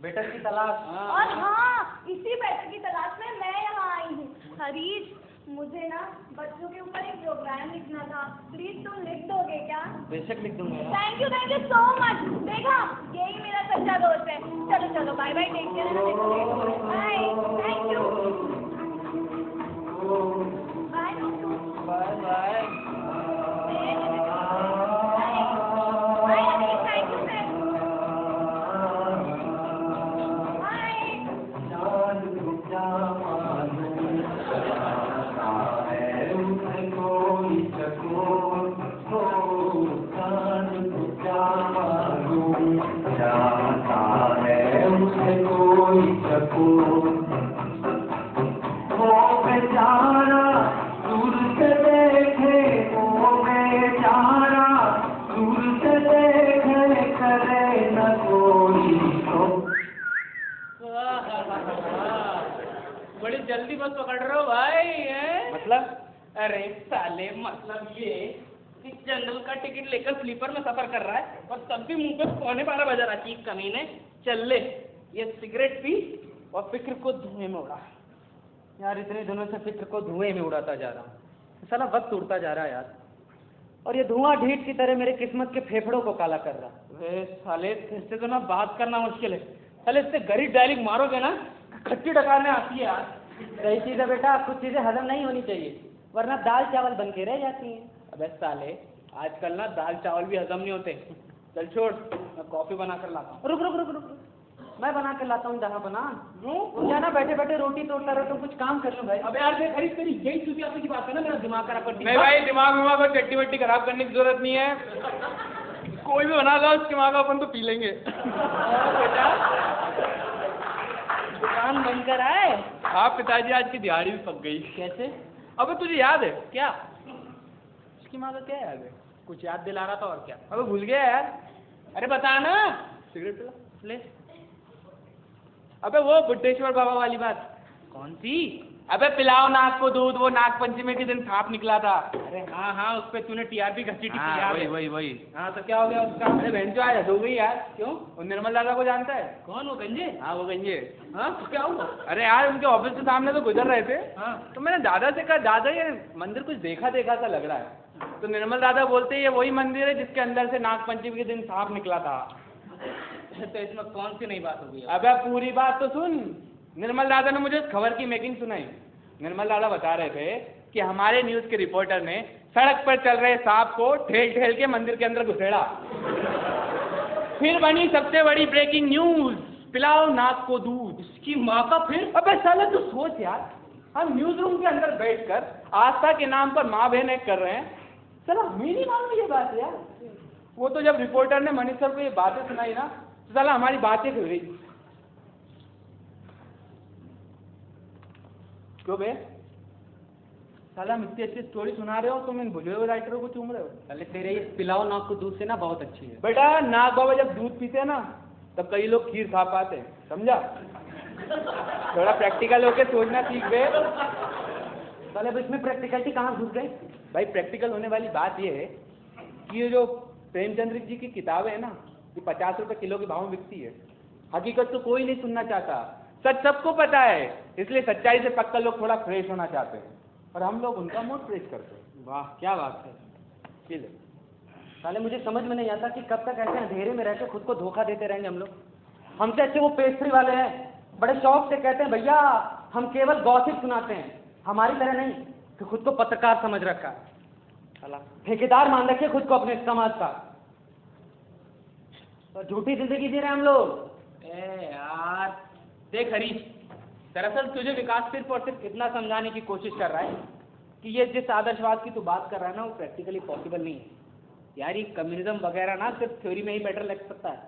बेटर की तलाश। और हाँ, इसी बैटर की तलाश में मैं यहाँ आई हूँ। हरीश, मुझे ना बच्चों के ऊपर एक प्रोग्राम लिखना था, प्लीज तुम लिख दोगे क्या? बेशक लिख दूंगा यार। Thank you so much. देखा, यही मेरा सच्चा दोस्त है। चलो चलो, bye bye, take care, bye, thank you, bye bye bye. Bye Harish, thank you sir, बड़ी जल्दी बस पकड़ रहे हो भाई हैं? मतलब? अरे साले, मतलब ये कि जनरल का टिकट लेकर स्लीपर में सफर कर रहा है और तब भी मुंह पे 11:15 बजा रहा है। कमीने, चल ले ये सिगरेट पी और फिक्र को धुएं में उड़ा। यार इतने दिनों से फिक्र को धुएं में उड़ाता जा रहा हूँ। साला वक्त उड़ता जा रहा है यार, और ये धुआं ढीठ की तरह मेरे किस्मत के फेफड़ों को काला कर रहा। वे साले, इससे तो ना बात करना मुश्किल है। साले इससे गरीब डायलिंग मारोगे ना, खट्टी डकारने आती है यार। सही चीज है बेटा, कुछ चीजें हजम नहीं होनी चाहिए वरना दाल चावल बन के रह जाती हैं। अबे साले, आजकल ना दाल चावल भी हजम नहीं होते। चल छोड़, मैं कॉफी बना कर लाता हूँ। रुक रुक रुक रुक, मैं बना कर लाता हूँ जहाँ बना। वो क्या ना बैठे बैठे रोटी तोड़ता रहो, तो कुछ काम कर लो भाई। अब यार देख खरीद तेरी यही चुतिया की बात है ना, मेरा दिमाग खराब कर दी। नहीं भाई, दिमाग विमाग और चट्टी वट्टी खराब करने की जरूरत नहीं है। कोई भी बना लो उसके माँ का अपन तो पी लेंगे। बेटा दुकान बंद कर आए। हाँ पिताजी, आज की दिहाड़ी भी पक गई। कैसे? अबे तुझे याद है? क्या? उसकी माँ का क्या याद है? कुछ याद दिला रहा था और क्या। अबे भूल गया यार। अरे बता ना। सिगरेट पिला ले। अबे वो बुड्ढेश्वर बाबा वाली बात। कौन सी? अबे पिलाओ नाक को दूध, वो नाग पंचमी के दिन सांप निकला था। अरे हाँ हाँ, उस पे तूने टीआरपी घसीटी थी हाँ, याद वही है। वही वही। हाँ तो क्या हो गया उसका? अरे बहन जो आज हो गई यार। क्यों? वो निर्मल दादा को जानता है? कौन वो गंजे? हाँ वो गंजे। हाँ तो क्या हुआ? अरे यार उनके ऑफिस के सामने तो गुजर रहे थे, हाँ तो मैंने दादा से कहा, दादा ये मंदिर कुछ देखा देखा सा लग रहा है। तो निर्मल दादा बोलते ये वही मंदिर है जिसके अंदर से नाग पंचमी के दिन सांप निकला था। तो इसमें कौन सी नई बात हो गई? अबे पूरी बात तो सुन। निर्मल दादा ने मुझे उस खबर की मेकिंग सुनाई। निर्मल दादा बता रहे थे कि हमारे न्यूज के रिपोर्टर ने सड़क पर चल रहे सांप को ठेल ठेल के मंदिर के अंदर घुसेड़ा। फिर बनी सबसे बड़ी ब्रेकिंग न्यूज, पिलाओ नाक को दूध। इसकी माँ का फिर? अबे साले तू सोच यार, हम न्यूज रूम के अंदर बैठकर आस्था के नाम पर माँ बहन एक कर रहे हैं, साला मेरी मालूम ये बात यार। वो तो जब रिपोर्टर ने मनीष सर को ये बातें सुनाई ना, तो साला हमारी बातें खुल गई। क्यों बे? साला हम इतनी अच्छी स्टोरी सुना रहे हो, तुम इन भुले हुए राइटरों को चूम रहे हो। पहले तेरे ये पिलाओ नाक को दूध से ना बहुत अच्छी है। बेटा नाग बाबा जब दूध पीते हैं ना, तब कई लोग खीर खा पाते हैं, समझा? थोड़ा प्रैक्टिकल होके सोचना सीख गए। पहले अब इसमें प्रैक्टिकलिटी कहाँ घुस गई? भाई प्रैक्टिकल होने वाली बात ये है कि ये जो प्रेमचंद्र जी की किताबें है ना, ये 50 रुपए किलो के भाव में बिकती है। हकीकत तो कोई नहीं सुनना चाहता, सच सबको पता है, इसलिए सच्चाई से पक्का लोग थोड़ा फ्रेश होना चाहते हैं, और हम लोग उनका मूड फ्रेश करते हैं। वाह क्या बात है। पी ले। साले मुझे समझ में नहीं आता कि कब तक ऐसे अंधेरे में रहकर खुद को धोखा देते रहेंगे हम लोग। हमसे अच्छे वो पेस्ट्री वाले हैं, बड़े शौक से कहते हैं भैया हम केवल गॉसिप सुनाते हैं, हमारी तरह नहीं कि खुद को पत्रकार समझ रखा है। साला ठेकेदार मान रखे खुद को अपने समाज का, और झूठी जिंदगी जी रहे हम लोग। ए यार देख हरीश, दरअसल तुझे विकास सिर्फ और सिर्फ इतना समझाने की कोशिश कर रहा है कि ये जिस आदर्शवाद की तू बात कर रहा है ना, वो प्रैक्टिकली पॉसिबल नहीं है यार। ये कम्युनिज्म वगैरह ना सिर्फ थ्योरी में ही बेटर लग सकता है,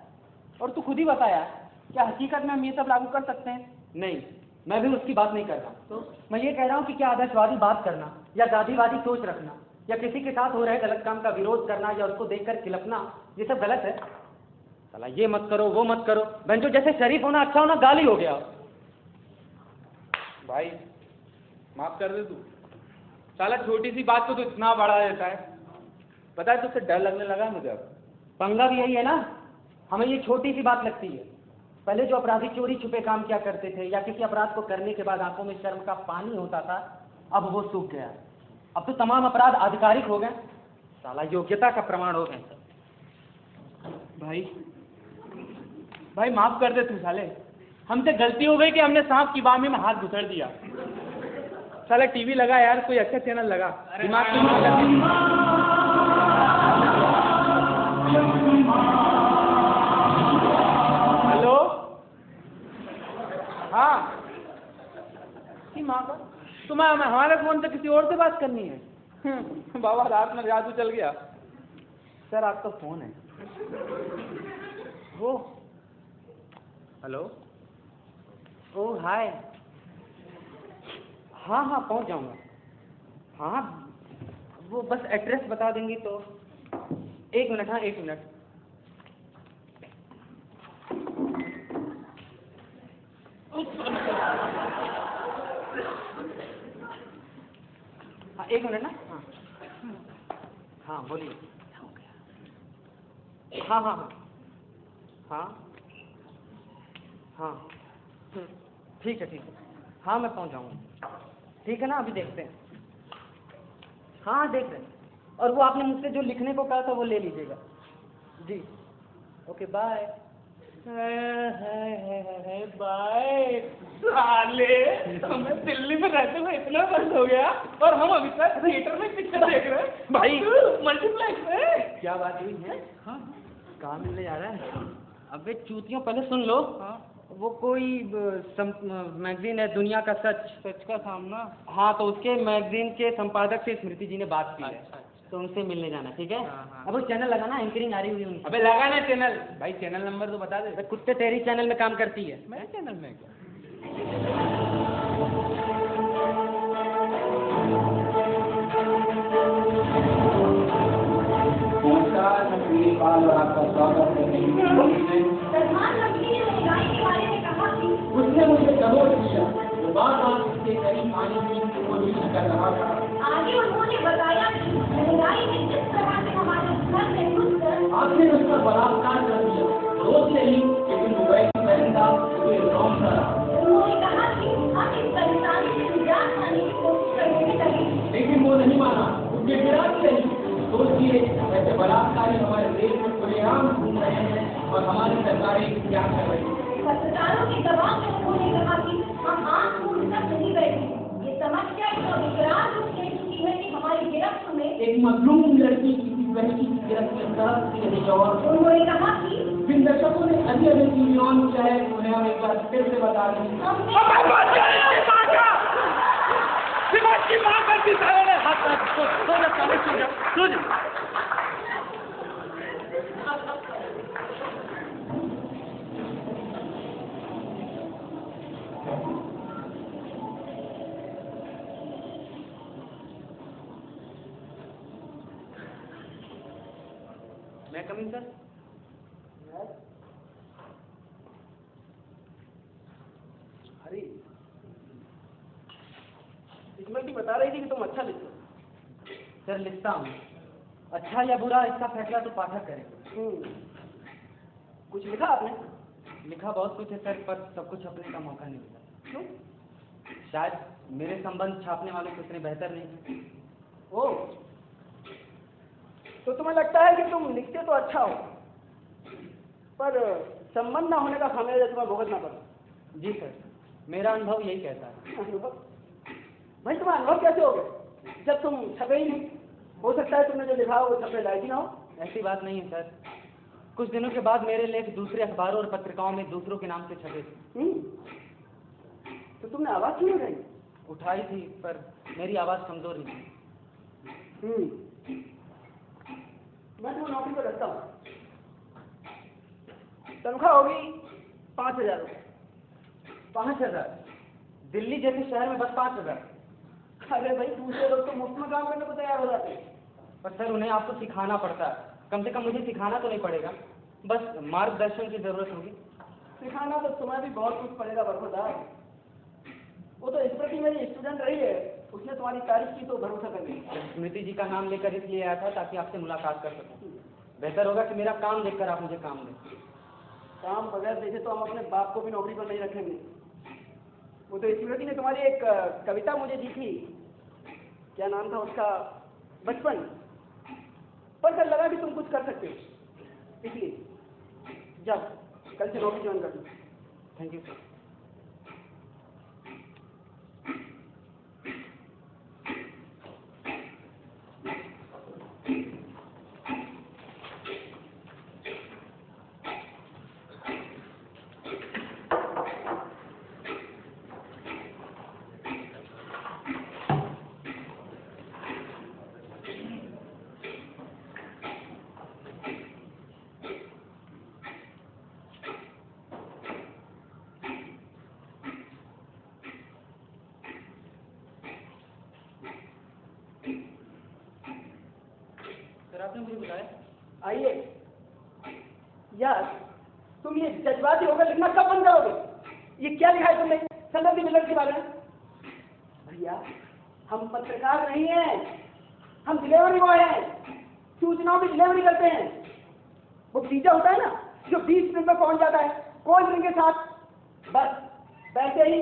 और तू खुद ही बताया क्या हकीकत में हम ये सब लागू कर सकते हैं? नहीं, मैं भी उसकी बात नहीं कर रहा। तो मैं ये कह रहा हूँ कि क्या आदर्शवादी बात करना या गांधीवादी सोच रखना या किसी के साथ हो रहे गलत काम का विरोध करना या उसको देखकर खिलपना, ये सब गलत है। साला ये मत करो वो मत करो, बंजो जैसे शरीफ होना अच्छा होना गाली हो गया। भाई माफ कर दे तू, साला छोटी सी बात को तो इतना बढ़ा देता है। पता है तुझसे डर लगने लगा मुझे अब। पंगा भी यही है ना, हमें ये छोटी सी बात लगती है। पहले जो अपराधी चोरी छुपे काम किया करते थे या किसी अपराध को करने के बाद आंखों में शर्म का पानी होता था, अब वो सूख गया। अब तो तमाम अपराध आधिकारिक हो गए, साला योग्यता का प्रमाण हो गए। भाई माफ कर दे तू साले, हमसे गलती हो गई कि हमने सांप की बामी में हाथ घुसड़ दिया। साला टीवी लगा यार, कोई अच्छा चैनल लगा, दिमाग को यूज कर। हेलो, हाँ की माँ का तुम्हें हमारे फोन से किसी और से बात करनी है? बाबा रात में जादू चल गया। सर आपका फोन है वो। हेलो, ओ हाय, हाँ हाँ पहुंच जाऊंगा। हाँ वो बस एड्रेस बता देंगी तो। एक मिनट, हाँ 1 मिनट। हाँ 1 मिनट ना। हाँ हाँ बोलिए। हाँ हाँ हाँ हाँ हाँ ठीक है ठीक है, हाँ मैं पहुंच जाऊंगा। ठीक है ना, अभी देखते हैं। हाँ देख रहे हैं, और वो आपने मुझसे जो लिखने को कहा था वो ले लीजिएगा जी। Okay bye. बाय। साले हमें दिल्ली में रहते हुए इतना वर्ष हो गया और हम अभी तक थिएटर में पिक्चर देख रहे हैं भाई मल्टीप्लेक्स में। क्या बात हुई है? हाँ कहाँ मिलने जा रहा है? अबे चूतियों पहले सुन लो। हाँ वो कोई मैगजीन है दुनिया का सच, सच का सामना। हाँ तो उसके मैगजीन के संपादक से स्मृति जी ने बात की है। तो उनसे मिलने जाना ठीक है। अब वो चैनल लगाना, एंकरिंग आ रही हुई उनकी। अबे लगाना चैनल भाई, चैनल नंबर तो बता दे। अबे कुत्ते तेरी चैनल में काम करती है। मेरे चैनल में क्या? नमस्कार, मैं दिलीप पाल और आपका स्वागत करते हैं। प्रधान मंत्री ने महंगाई के बारे में कहा कि उसने मुझे दबोच दिया, वो बार-बार उसके करीब आने की कोशिश कर रहा था। आगे उन्होंने बताया कि महंगाई ने जिस तरह से हमारे घर में घुसकर आपने उस पर बलात्कार कर दिया, रोज नहीं लेकिन मोबाइल पहनता उसे रौन करा। उन्होंने कहा कि हम इस परेशानी से निजात पाने की कोशिश करने में लगे। लेकिन वो नहीं माना, उसके गिराज नहीं। सोचिए ऐसे बलात्कारी हमारे देश में खुलेआम घूम रहे हैं और हमारी सरकारें क्या कर रही हैं। पत्रकारों के दबाव में उन्होंने कहा कि हम आंख मूंद कर नहीं बैठे। ये समस्या इतना विकराल रूप ले चुकी है कि हमारी गिरफ्त में एक मजलूम लड़की किसी लड़की की गिरफ्त में तरस रही और उन्होंने कहा कि जिन दर्शकों ने अभी अभी टीवी ऑन किया है उन्हें हम एक बार फिर से बता दें। की मां करती सारे ने हाथ सो जा। मैं कमिंग सर? अरे इसमें भी बता रही थी कि तुम अच्छा लिखते हो। सर लिखता हूँ, अच्छा या बुरा इसका फैसला तो पाठक करेंगे। कुछ लिखा आपने? लिखा बहुत कुछ है सर, पर सब कुछ अपने का मौका नहीं मिला। क्यों? शायद मेरे संबंध छापने वालों से इतने बेहतर नहीं। ओ तो तुम्हें लगता है कि तुम लिखते तो अच्छा हो, पर संबंध ना होने का खामियाजा तुम्हें भुगतना पड़ा। जी सर, मेरा अनुभव यही कहता है। अनुभव? भाई तुम्हारा अनुभव कैसे हो गया जब तुम छपे ही नहीं? हो सकता है तुमने जो लिखा हो वो छपे लायक ही ना हो। ऐसी बात नहीं है सर, कुछ दिनों के बाद मेरे लेख दूसरे अखबारों और पत्रिकाओं में दूसरों के नाम से छपे थे। तो तुमने आवाज क्यों उठाई? उठाई थी, पर मेरी आवाज कमजोर नहीं थी। मैं तुम्हें नौकरी पर रखता हूँ, तनख्वाह होगी 5,000 रुपये। 5,000? दिल्ली जैसे शहर में बस 5,000? अरे भाई दूसरे लोग तो मुफ्त में काम करने को तैयार हो जाते हैं। पर सर उन्हें आपको सिखाना पड़ता है, कम से कम मुझे सिखाना तो नहीं पड़ेगा, बस मार्गदर्शन की जरूरत होगी। सिखाना तो तुम्हें भी बहुत कुछ पड़ेगा बरखुरदार। वो तो स्मृति मेरी स्टूडेंट रही है, उसने तुम्हारी तारीफ की तो भरोसा कर लिया। स्मृति जी का नाम लेकर इसलिए आया था ताकि आपसे मुलाकात कर सकूं। बेहतर होगा कि मेरा काम देखकर आप मुझे काम दें। काम बगैर देखे तो हम अपने बाप को भी नौकरी पर नहीं रखेंगे। वो तो स्मृति ने तुम्हारी एक कविता मुझे दी थी, क्या नाम था उसका, बचपन, पढ़कर लगा कि तुम कुछ कर सकते हो, इसलिए जब कल से नौकरी ज्वाइन कर दो। Thank you sir. आपने मुझे बुलाया? आइए। यार तुम ये जज्बाती होकर लिखना कब बंद करोगे? ये क्या लिखा है तुमने सनदी मिलर के बारे में? भैया हम पत्रकार नहीं हैं, हम डिलीवरी बॉय हैं, सूचनाओं की डिलीवरी करते हैं। वो पिज्जा होता है ना जो 20 मिनट में पहुंच जाता है कोल्ड ड्रिंक के साथ, बस वैसे ही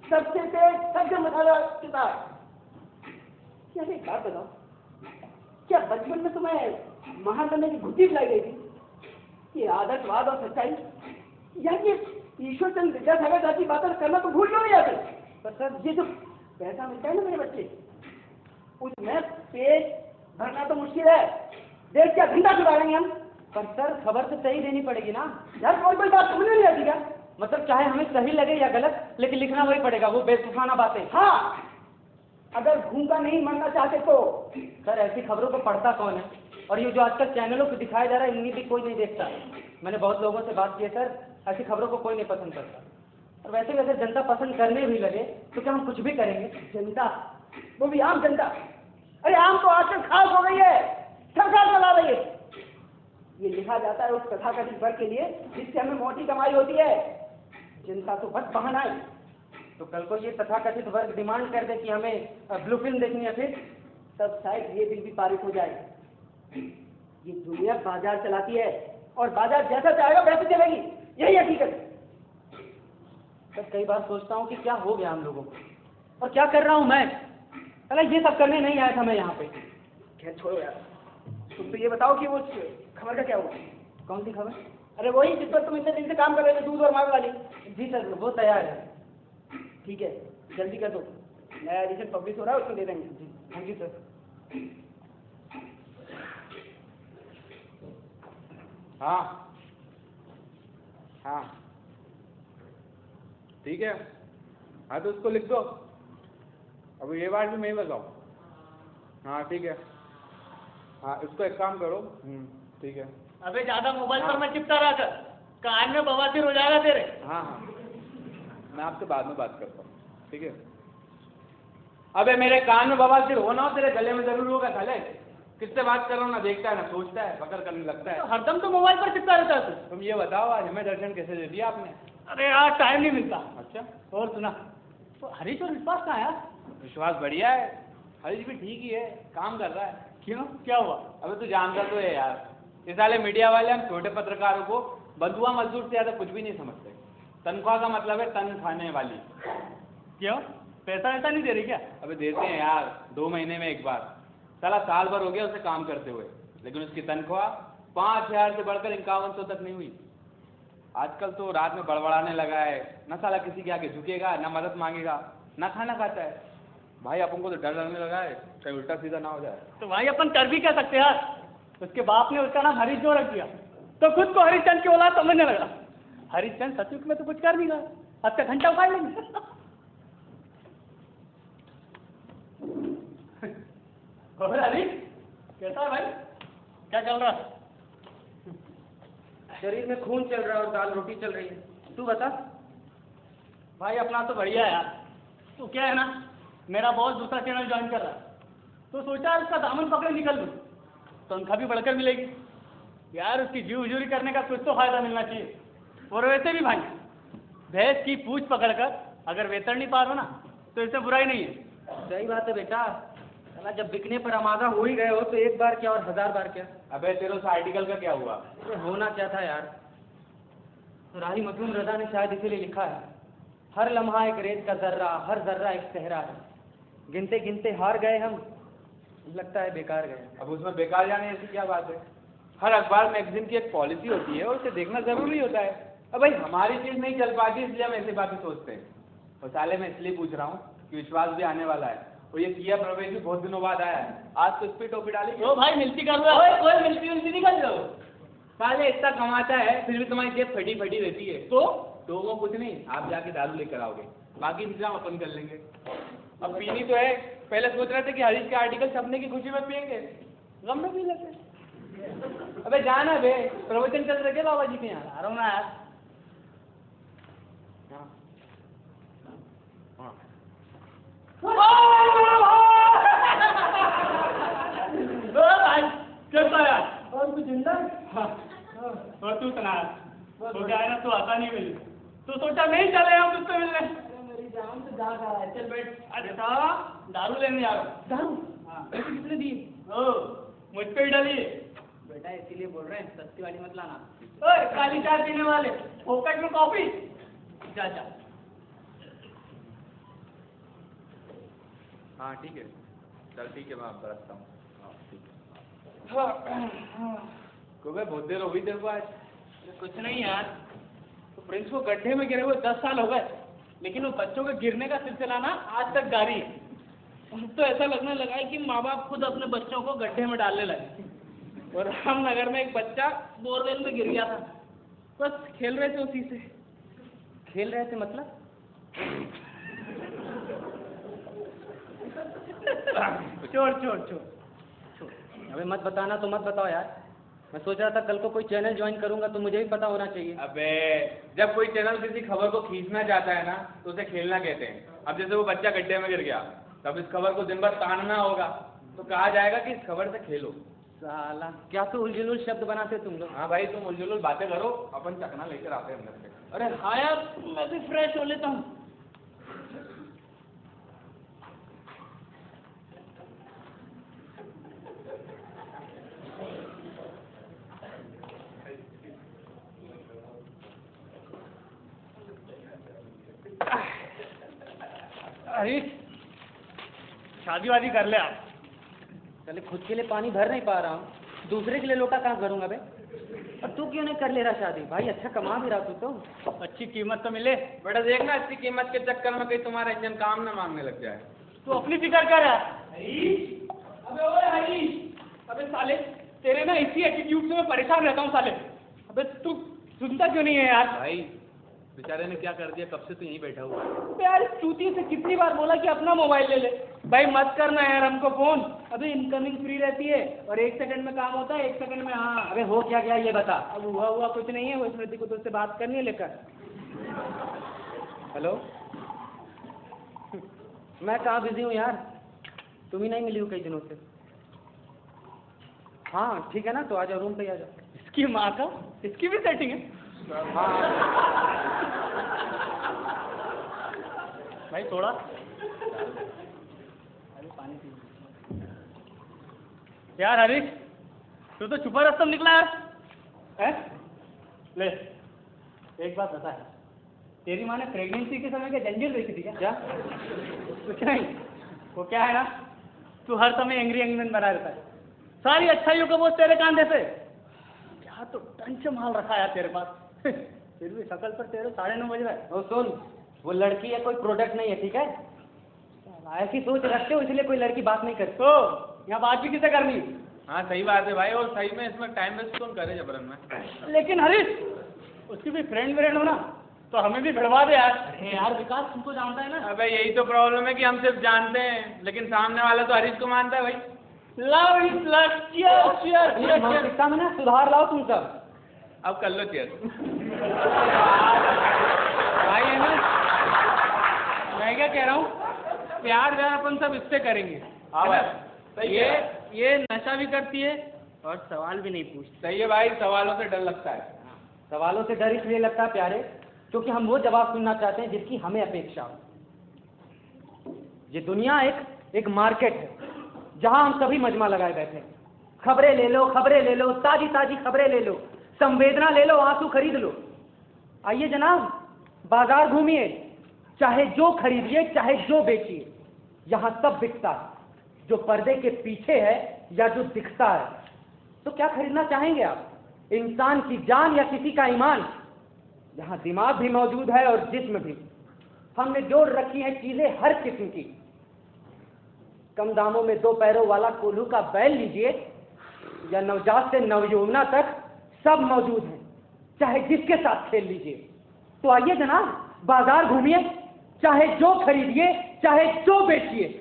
सबसे तेज सबसे मसाला के साथ। क्या एक बात बताओ, क्या बचपन में तुम्हें महान बनने की बुद्धि दिलाई गई थी? ये आदर्शवाद और सच्चाई, या ये ईश्वर चंद्र विद्यासागर जैसी बातें करना तो भूल क्यों नहीं जाते? पर सर ये जो पैसा मिलता है ना मेरे बच्चे, उसमें पेट भरना तो मुश्किल है। देश क्या धंधा चुराएंगे हम? पर सर खबर तो सही देनी पड़ेगी ना। यार कोई बात समझ नहीं आती क्या? मतलब चाहे हमें सही लगे या गलत, लेकिन लिखना वही पड़ेगा, वो बेवकूफाना बातें। हाँ, अगर भूखा नहीं मरना चाहते तो। सर ऐसी खबरों को पढ़ता कौन है? और ये जो आजकल चैनलों पे दिखाया जा रहा है, इनमें भी कोई नहीं देखता। मैंने बहुत लोगों से बात की है सर, ऐसी खबरों को कोई नहीं पसंद करता। और वैसे जनता पसंद करने भी लगे तो क्या हम कुछ भी करेंगे? जनता, वो भी आम जनता। अरे आम तो आजकल खास हो गई है, सरकार चला रही है। ये लिखा जाता है उस तथाकथित वर्ग के लिए जिससे हमें मोटी कमाई होती है। जनता तो बस बहाना है। तो कल को ये तथाकथित वर्ग डिमांड कर दे कि हमें ब्लू फिल्म देखनी है, फिर तब शायद ये बिल भी पारित हो जाए। ये दुनिया बाजार चलाती है और बाजार जैसा चाहेगा वैसे चलेगी, यही हकीकत है। सर कई बार सोचता हूँ कि क्या हो गया हम लोगों को, और क्या कर रहा हूँ मैं। अरे ये सब करने नहीं आया था मैं यहाँ पे। खैर छोड़ो यार, तुम तो ये बताओ कि वो खबर का क्या हुआ? कौन सी खबर? अरे वही जिस पर तुम इतने दिन से काम कर रहे थे, दूध और मांग वाली। जी सर, वो तैयार है। ठीक है, जल्दी कर दो, नया एडिशन पब्लिश हो रहा है, उसमें दे देंगे। जी थैंक यू सर। हाँ हाँ ठीक है। हाँ तो उसको लिख दो। अब ये बात भी मैं ही बताऊँ? हाँ ठीक है। हाँ इसको एक काम करो। ठीक है। अबे ज्यादा मोबाइल पर मैं चिपका रहा था, कान में बवासीर हो जाएगा तेरे। हाँ हाँ मैं आपसे बाद में बात करता हूँ, ठीक है। अबे मेरे कान में बवासीर हो ना हो, तेरे गले में जरूर होगा साले। किससे बात कर रहा हूँ, ना देखता है ना सोचता है, पकड़ करने लगता है। हरदम तो मोबाइल पर चिपका रहता है तू। तुम ये बताओ आज हमें दर्शन कैसे दे दिया आपने? अरे यार टाइम नहीं मिलता। अच्छा, और सुना, तो हरीश और विश्वास कहाँ है यार? विश्वास बढ़िया है, हरीश भी ठीक ही है, काम कर रहा है। क्यों, क्या हुआ? अबे तू जानता तो है यार, इस साले मीडिया वाले हम छोटे पत्रकारों को बंधुआ मजदूर से ज्यादा कुछ भी नहीं समझते। तनख्वाह का मतलब है तन खाने वाली। क्यों, पैसा ऐसा नहीं दे रही क्या? अबे देते हैं यार, 2 महीने में एक बार। साला साल भर हो गया उसे काम करते हुए, लेकिन उसकी तनख्वाह 5,000 से बढ़कर 5100 तक नहीं हुई। आजकल तो रात में बड़बड़ाने लगा है, ना साला किसी के आगे झुकेगा, ना मदद मांगेगा, ना खाना खाता है। भाई अपन को तो डर लगने लगा है कहीं उल्टा सीधा ना हो जाए। तो भाई अपन कर भी क्या सकते यार, उसके बाप ने उसका नाम हरीश जो रख दिया, तो खुद को हरिश्चंद्र की औलाद समझने लगा। हरिश्चंद्र सचमुच में तो कुछ कर नहीं रहा, अब का घंटा उखाड़ लेंगे। और हरीश कैसा है भाई, क्या चल रहा है? शरीर में खून चल रहा है और दाल रोटी चल रही है। तू बता। भाई अपना तो बढ़िया है यार। तो क्या है ना, मेरा बॉस दूसरा चैनल ज्वाइन कर रहा है, तो सोचा उसका दामन पकड़े निकल लूँ, तनख्वाह भी बढ़कर मिलेगी यार। उसकी जी उजूरी करने का कुछ तो फायदा मिलना चाहिए। और वैसे भी भाई, भैंस की पूछ पकड़कर अगर वेतन नहीं पा रहा ना, तो इससे बुराई नहीं है। सही बात है बेटा, साला जब बिकने पर आमादा हो ही गए हो तो एक बार क्या और 1000 बार क्या। अबे तेरे उस आर्टिकल का क्या हुआ? अरे होना क्या था यार, राही मखदूम रजा ने शायद इसीलिए लिखा है, हर लम्हा एक रेत का जर्रा, हर जर्रा एक सहरा है, गिनते गिनते हार गए हम, लगता है बेकार गए। अब उसमें बेकार जाने ऐसी क्या बात है? हर अखबार मैगजीन की एक पॉलिसी होती है और उसे देखना जरूरी होता है। अब भाई हमारी चीज नहीं चल पाती इसलिए हम ऐसी बातें सोचते हैं। और साले मैं इसलिए पूछ रहा हूँ कि विश्वास भी आने वाला है, और ये किया प्रवेश भी बहुत दिनों बाद आया है। आज तो इस पे टोपी डाली। ओ भाई मिलती कर लो, कोई मिलती उलती नहीं कर लो। साले इतना कमाता है फिर भी तुम्हारी जेब फटी फटी रहती है। तो वो कुछ नहीं, आप जाके दारू लेकर आओगे, बाकी इंतजाम अपन कर लेंगे। अब पीनी तो है, पहले सोच रहे थे कि हरीश के आर्टिकल छपने की खुशी में पियेंगे, गम में पी लेते। अबे जाना बे, प्रवचन चल रहे बाबा जी के यहाँ। आ रहा हूँ ना यार। भाई कैसा यार, और कुछ जिंदा? और तू सुना, तो क्या है ना, तू आता नहीं मिली, तो सोचा नहीं चले हम तुझसे मिलने। मेरी जान तो जा रहा है, चल बैठ। अरे दारू लेने आ रहा हूँ। दारू? हाँ। पैसे कितने दिए? ओ मुझ पे ही डली। बेटा इसीलिए बोल रहे हैं सस्ती वाली मत लाना। ओए काली चाय पीने वाले, फोकट में कॉफी। जा जा। हाँ ठीक है, चल ठीक है, मैं आप बरसता हूँ। हाँ ठीक है। को भाई बहुत देर हो गई तेरे को आज? कुछ नहीं यार, तो प्रिंस को गड्ढे में गिरे हुए 10 साल हो गए, लेकिन वो बच्चों के गिरने का सिलसिला ना आज तक जारी है। अब तो ऐसा लगने लगा है कि माँ बाप खुद अपने बच्चों को गड्ढे में डालने लगे। और रामनगर में एक बच्चा बोरवेल में गिर गया था, बस खेल रहे थे उसी से। खेल रहे थे मतलब? छोड़। अबे मत बताना तो मत बताओ यार। मैं सोच रहा था कल को कोई चैनल ज्वाइन करूंगा तो मुझे भी पता होना चाहिए। अबे जब कोई चैनल किसी खबर को खींचना चाहता है ना तो उसे खेलना कहते हैं। अब जैसे वो बच्चा गड्ढे में गिर गया, तब इस खबर को दिन भर तानना होगा तो कहा जाएगा कि इस खबर से खेलो। साला क्या तो उलझुल शब्द बनाते तुम लोग। हाँ भाई, तुम उलझुल बातें करो, अपन चकना लेकर आते हैं अंदर से। अरे हाँ यार, मैं भी फ्रेश हो लेता हूँ। अरे शादी वादी कर ले आप। चले खुद के लिए पानी भर नहीं पा रहा हूँ, दूसरे के लिए लोटा कहाँ करूंगा बे? और तू क्यों नहीं कर ले रहा शादी? भाई अच्छा कमा भी रहा तू तो। अच्छी कीमत तो मिले। बेटा देखना, अच्छी कीमत के चक्कर में कहीं तुम्हारा इंजन काम न मांगने लग जाए। तू अपनी फिक्र कर। अबे ओए हरीश, अबे साले तेरे ना इसी एटीट्यूड से मैं परेशान रहता हूँ साले। अबे तू सुनता क्यों नहीं है यार? भाई बेचारे ने क्या कर दिया, कब से तो यहीं बैठा हुआ है। यार चूती से कितनी बार बोला कि अपना मोबाइल ले ले। भाई मत करना यार हमको फोन, अभी इनकमिंग फ्री रहती है और 1 सेकंड में काम होता है, 1 सेकंड में। हाँ अबे हो क्या गया ये बता। अब हुआ कुछ नहीं है, वो स्मृति को तुझसे बात करनी है लेकर। हेलो मैं कहाँ बिजी हूँ यार, तुम ही नहीं मिली हो कई दिनों से। हाँ ठीक है ना, तो आ जाओ रूम पे आ जाओ। इसकी माँ का, इसकी भी सेटिंग है। भाई थोड़ा अरे पानी पी यार। हरीश तू तो छुपा रास्ता निकला यार। है ले, एक बात बता, तेरी माँ ने प्रेगनेंसी के समय क्या जंजीर देखी थी क्या? कुछ नहीं, वो क्या है ना, तू हर समय एंग्री एंगमैन बना रहता है, सारी अच्छाइयों का बोझ तेरे कांधे पे। क्या तो टंच माल रखा है तेरे पास। फिर भी शकल पर तेरे 9:30 बज रहा है। ओ सुन, वो लड़की है कोई प्रोडक्ट नहीं है, ठीक है? ऐसी सोच रखते हो इसलिए कोई लड़की बात नहीं करती। तो यहाँ बात भी किसे करनी? हाँ सही बात है भाई, और सही में इसमें टाइम वेस्ट कौन करे जबरन में। लेकिन हरीश उसकी भी फ्रेंड व्रेंड हो ना, तो हमें भी भिड़वा दे यार। अरे यार विकास तुमको जानता है ना। अबे यही तो प्रॉब्लम है कि हम सिर्फ जानते हैं, लेकिन सामने वाला तो हरीश को मानता है भाई। Love is love, cheers cheers मानसिकता में ना सुधार लाओ तुम सब। अब कर लो चेयर। भाई है ना, मैं क्या कह रहा हूँ, प्यार व्यार अपन सब इससे करेंगे। हाँ है ना? भाई, ये नशा भी करती है और सवाल भी नहीं पूछती। सही है भाई, सवालों से डर लगता है। सवालों से डर इसलिए लगता है प्यारे, क्योंकि हम वो जवाब सुनना चाहते हैं जिसकी हमें अपेक्षा हो। ये दुनिया एक मार्केट है जहां हम सभी मजमा लगाए बैठे हैं। खबरें ले लो, ताजी ताजी खबरें ले लो, संवेदना ले लो, आंसू खरीद लो। आइए जनाब, बाजार घूमिए, चाहे जो खरीदिए चाहे जो बेचिए, यहाँ सब बिकता है, जो पर्दे के पीछे है या जो दिखता है। तो क्या खरीदना चाहेंगे आप, इंसान की जान या किसी का ईमान? यहाँ दिमाग भी मौजूद है और जिस्म भी। हमने जोड़ रखी है चीजें हर किस्म की। कम दामों में 2 पैरों वाला कोल्हू का बैल लीजिए या नवजात से नवयौवना तक सब मौजूद है, चाहे जिसके साथ खेल लीजिए। तो आइए जनाब, बाजार घूमिए, चाहे जो खरीदिए चाहे जो बेचिए।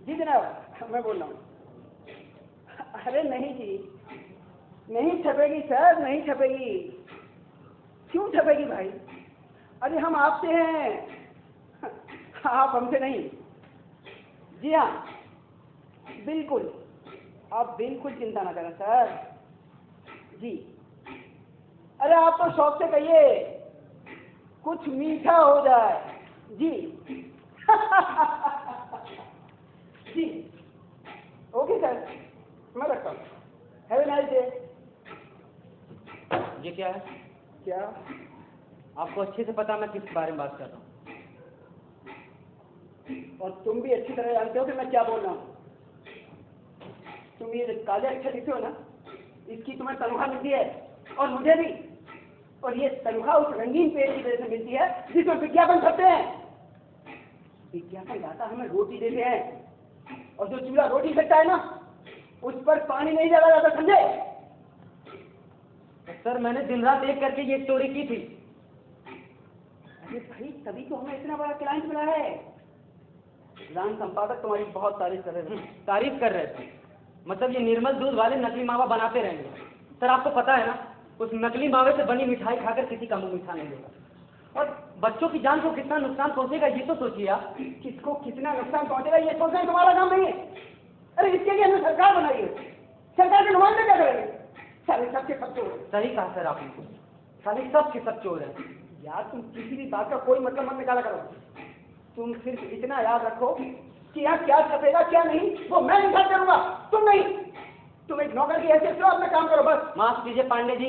जी जनाब, मैं बोल रहा हूँ। अरे नहीं जी, नहीं छपेगी सर, नहीं छपेगी। क्यों छपेगी भाई? अरे हम आपसे हैं, आप हमसे नहीं। जी हाँ बिल्कुल, आप बिल्कुल चिंता ना करें सर जी। अरे आप तो शौक से कहिए कुछ मीठा हो जाए जी। जी ओके सर, मैं रखता हूँ। Have a nice day. ये क्या है? क्या आपको अच्छे से पता मैं किस बारे में बात कर रहा हूँ। और तुम भी अच्छी तरह जानते हो कि मैं क्या बोल रहा हूँ। तुम ये काले अक्षर लिखे हो ना, इसकी तुम्हें तनख्वाह मिलती है और मुझे भी। और ये तनख्वाह उस रंगीन पेड़ की वजह से मिलती है जिसमें विज्ञापन छपते हैं। विज्ञापन दाता हमें रोटी देते हैं और जो चूल्हा रोटी सेकता है ना, उस पर पानी नहीं डाला जाता, समझे? सर मैंने दिन रात एक करके ये स्टोरी की थी। अरे भाई, तभी तो हमें इतना बड़ा क्लाइंट मिला है। राम संपादक तुम्हारी बहुत तारीफ कर रहे थे। तारीफ कर रहे थे? मतलब ये निर्मल दूध वाले नकली मावा बनाते रहेंगे। सर आपको पता है ना, उस नकली मावे से बनी मिठाई खाकर किसी का मुंह मीठा नहीं होगा। और बच्चों की जान को कितना नुकसान पहुंचेगा ये तो सोचिए आप। किसको कितना नुकसान पहुंचेगा ये सोचना तुम्हारा काम नहीं है। अरे इसके लिए हमने सरकार बनाई है। सरकार के नुमाइंदे क्या करेंगे? सारे सबके सब चोर हैं। सही कहा सर आपने, सारे सब के सब चोर हैं। यार तुम किसी भी बात का कोई मतलब मत निकाला करो। तुम सिर्फ इतना याद रखो कि यहाँ क्या छपेगा क्या नहीं वो मैं डिसाइड करूंगा, तुम नहीं। तुम एक नौकर की हैसियत से अपना काम करो बस। माफ कीजिए पांडे जी,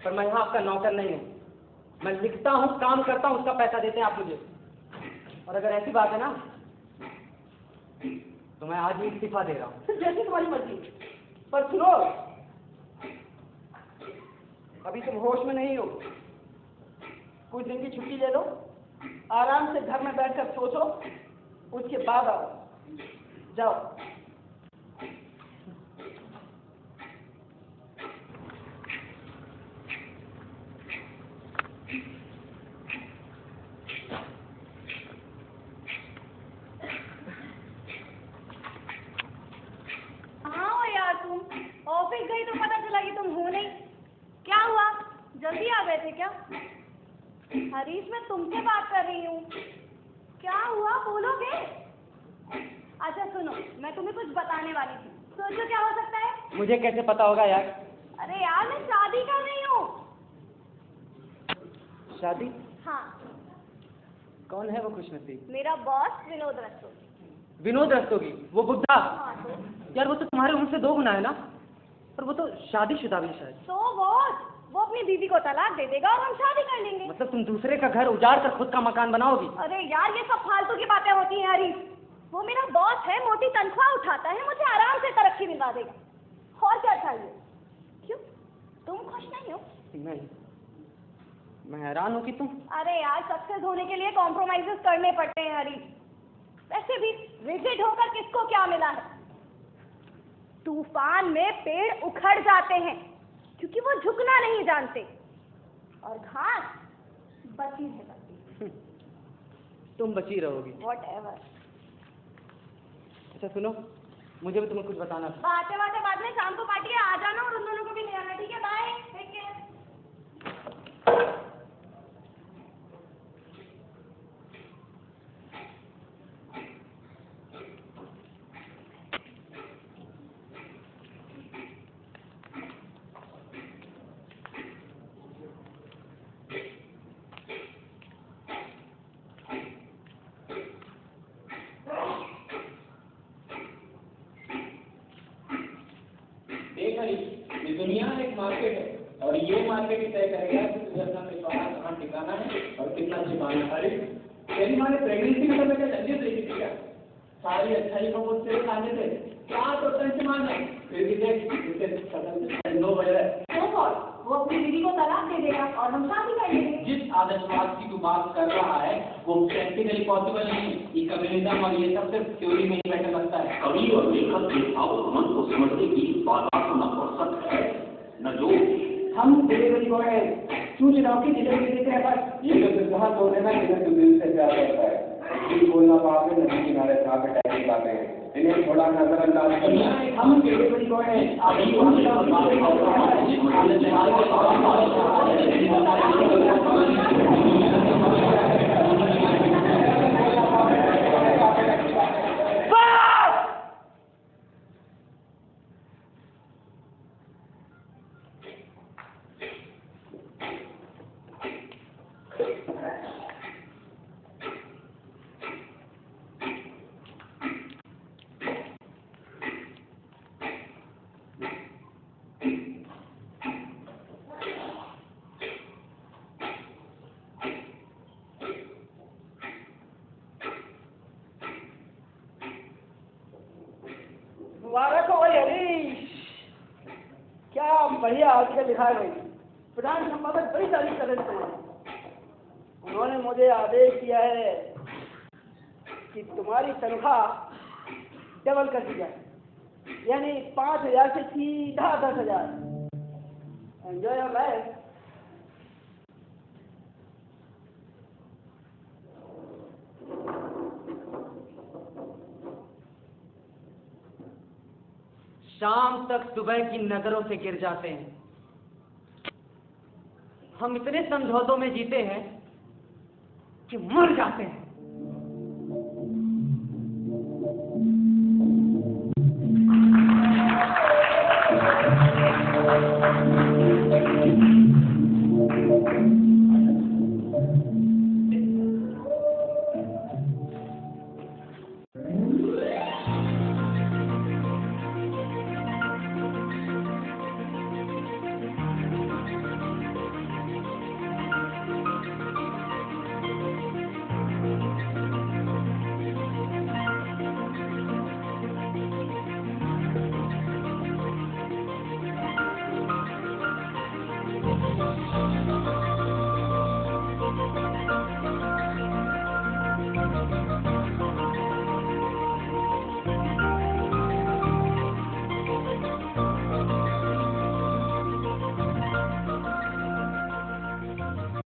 पर मैं यहाँ आपका नौकर नहीं हूँ। मैं लिखता हूँ, काम करता हूँ, उसका पैसा देते हैं आप मुझे। और अगर ऐसी बात है ना तो मैं आज ही इस्तीफा दे रहा हूँ। जैसी तुम्हारी मर्जी। पर सुनो, अभी तुम होश में नहीं हो। कुछ दिन की छुट्टी ले लो, आराम से घर में बैठकर सोचो, उसके बाद आओ। जाओ। ऑफिस गई तो पता चला कि तुम हो नहीं। क्या हुआ, जल्दी आ गए थे क्या? हरीश, मैं तुमसे बात कर रही हूँ। क्या हुआ, बोलोगे? अच्छा सुनो, मैं तुम्हें कुछ बताने वाली थी। सोचो क्या हो सकता है? मुझे कैसे पता होगा यार? अरे यार, मैं शादी कर रही हूँ। शादी? हाँ। कौन है वो खुशनसीब? मेरा बॉस विनोद रस्तोगी। विनोद रस्तोगी? वो बुढ़ा? हाँ तो? यार वो तो तुम्हारे उम्र से 2 गुना है ना, और वो तो शादीशुदा भी शायद। तो वो अपनी बीवी को तलाक दे देगा और हम शादी कर लेंगे। मतलब तुम दूसरे का घर उजाड़ कर खुद का मकान बनाओगी? अरे यार, ये सब फालतू की बातें होती हैं हरीश। वो मेरा बॉस है, मोटी तनख्वाह उठाता है, मुझे आराम से तरक्की दिला देगा। और क्या चाहिए? क्यों, तुम खुश नहीं हो? नहीं, मैं हैरान हूँ कि तुम। अरे यार, सक्सेस होने के लिए कॉम्प्रोमाइजेस करने पड़ते हैं हरीश। वैसे भी रिजिड होकर किसको क्या मिला है? तूफान में पेड़ उखड़ जाते हैं क्योंकि वो झुकना नहीं जानते, और घास बची है करती। तुम बची रहोगी। Whatever। अच्छा सुनो, मुझे भी तुम्हें कुछ बताना था। बातें बाद में, शाम को पार्टी है, आ जाना और उन दोनों को भी ले आना, ठीक है? Bye, take care. ये दुनिया एक मार्केट है और ये मार्केट ही तय करेगा कि तुझे अपना पिछवाड़ा कहाँ टिकाना है और कितना छिपाना है। तेरी माँ ने प्रेगनेंसी में तो क्या जल्दी देखी थी क्या? सारी अच्छाई को वो तेरे सामने थे, क्या तो संचमान है। फिर भी देख 9 बज रहे। वो अपनी बीवी को तलाक दे देगा और हम शादी कर लेंगे। जिस आदर्शवाद की तू बात कर रहा है वो प्रैक्टिकली पॉसिबल नहीं है। ये कम्युनिज्म और ये सब सिर्फ थ्योरी में ही बैठा लगता है। कवि और लेखक के भाव मन को समझने की बात न फुर्सत है न जो। हम डिलीवरी बॉय हैं, सूचनाओं की डिलीवरी देते हैं बस। ये तो सिद्धांत होने में जिन्हें तुम दिल से प्यार करता है, दिल बोलना पाओगे नदी किनारे खा के टैक्सी पाते हैं, इन्हें थोड़ा नजरअंदाज करना। हम डिलीवरी बॉय हैं। हरीश, क्या बढ़िया आर्टिकल लिखा है भाई। प्रधान संपादक बड़ी तारीफ कर रहे थे। उन्होंने मुझे आदेश दिया है कि तुम्हारी तनख्वाह डबल कर दी जाए, यानी 5,000 से सीधा 10,000। Enjoy your life. शाम तक सुबह की नजरों से गिर जाते हैं। हम इतने समझौतों में जीते हैं कि मर जाते हैं।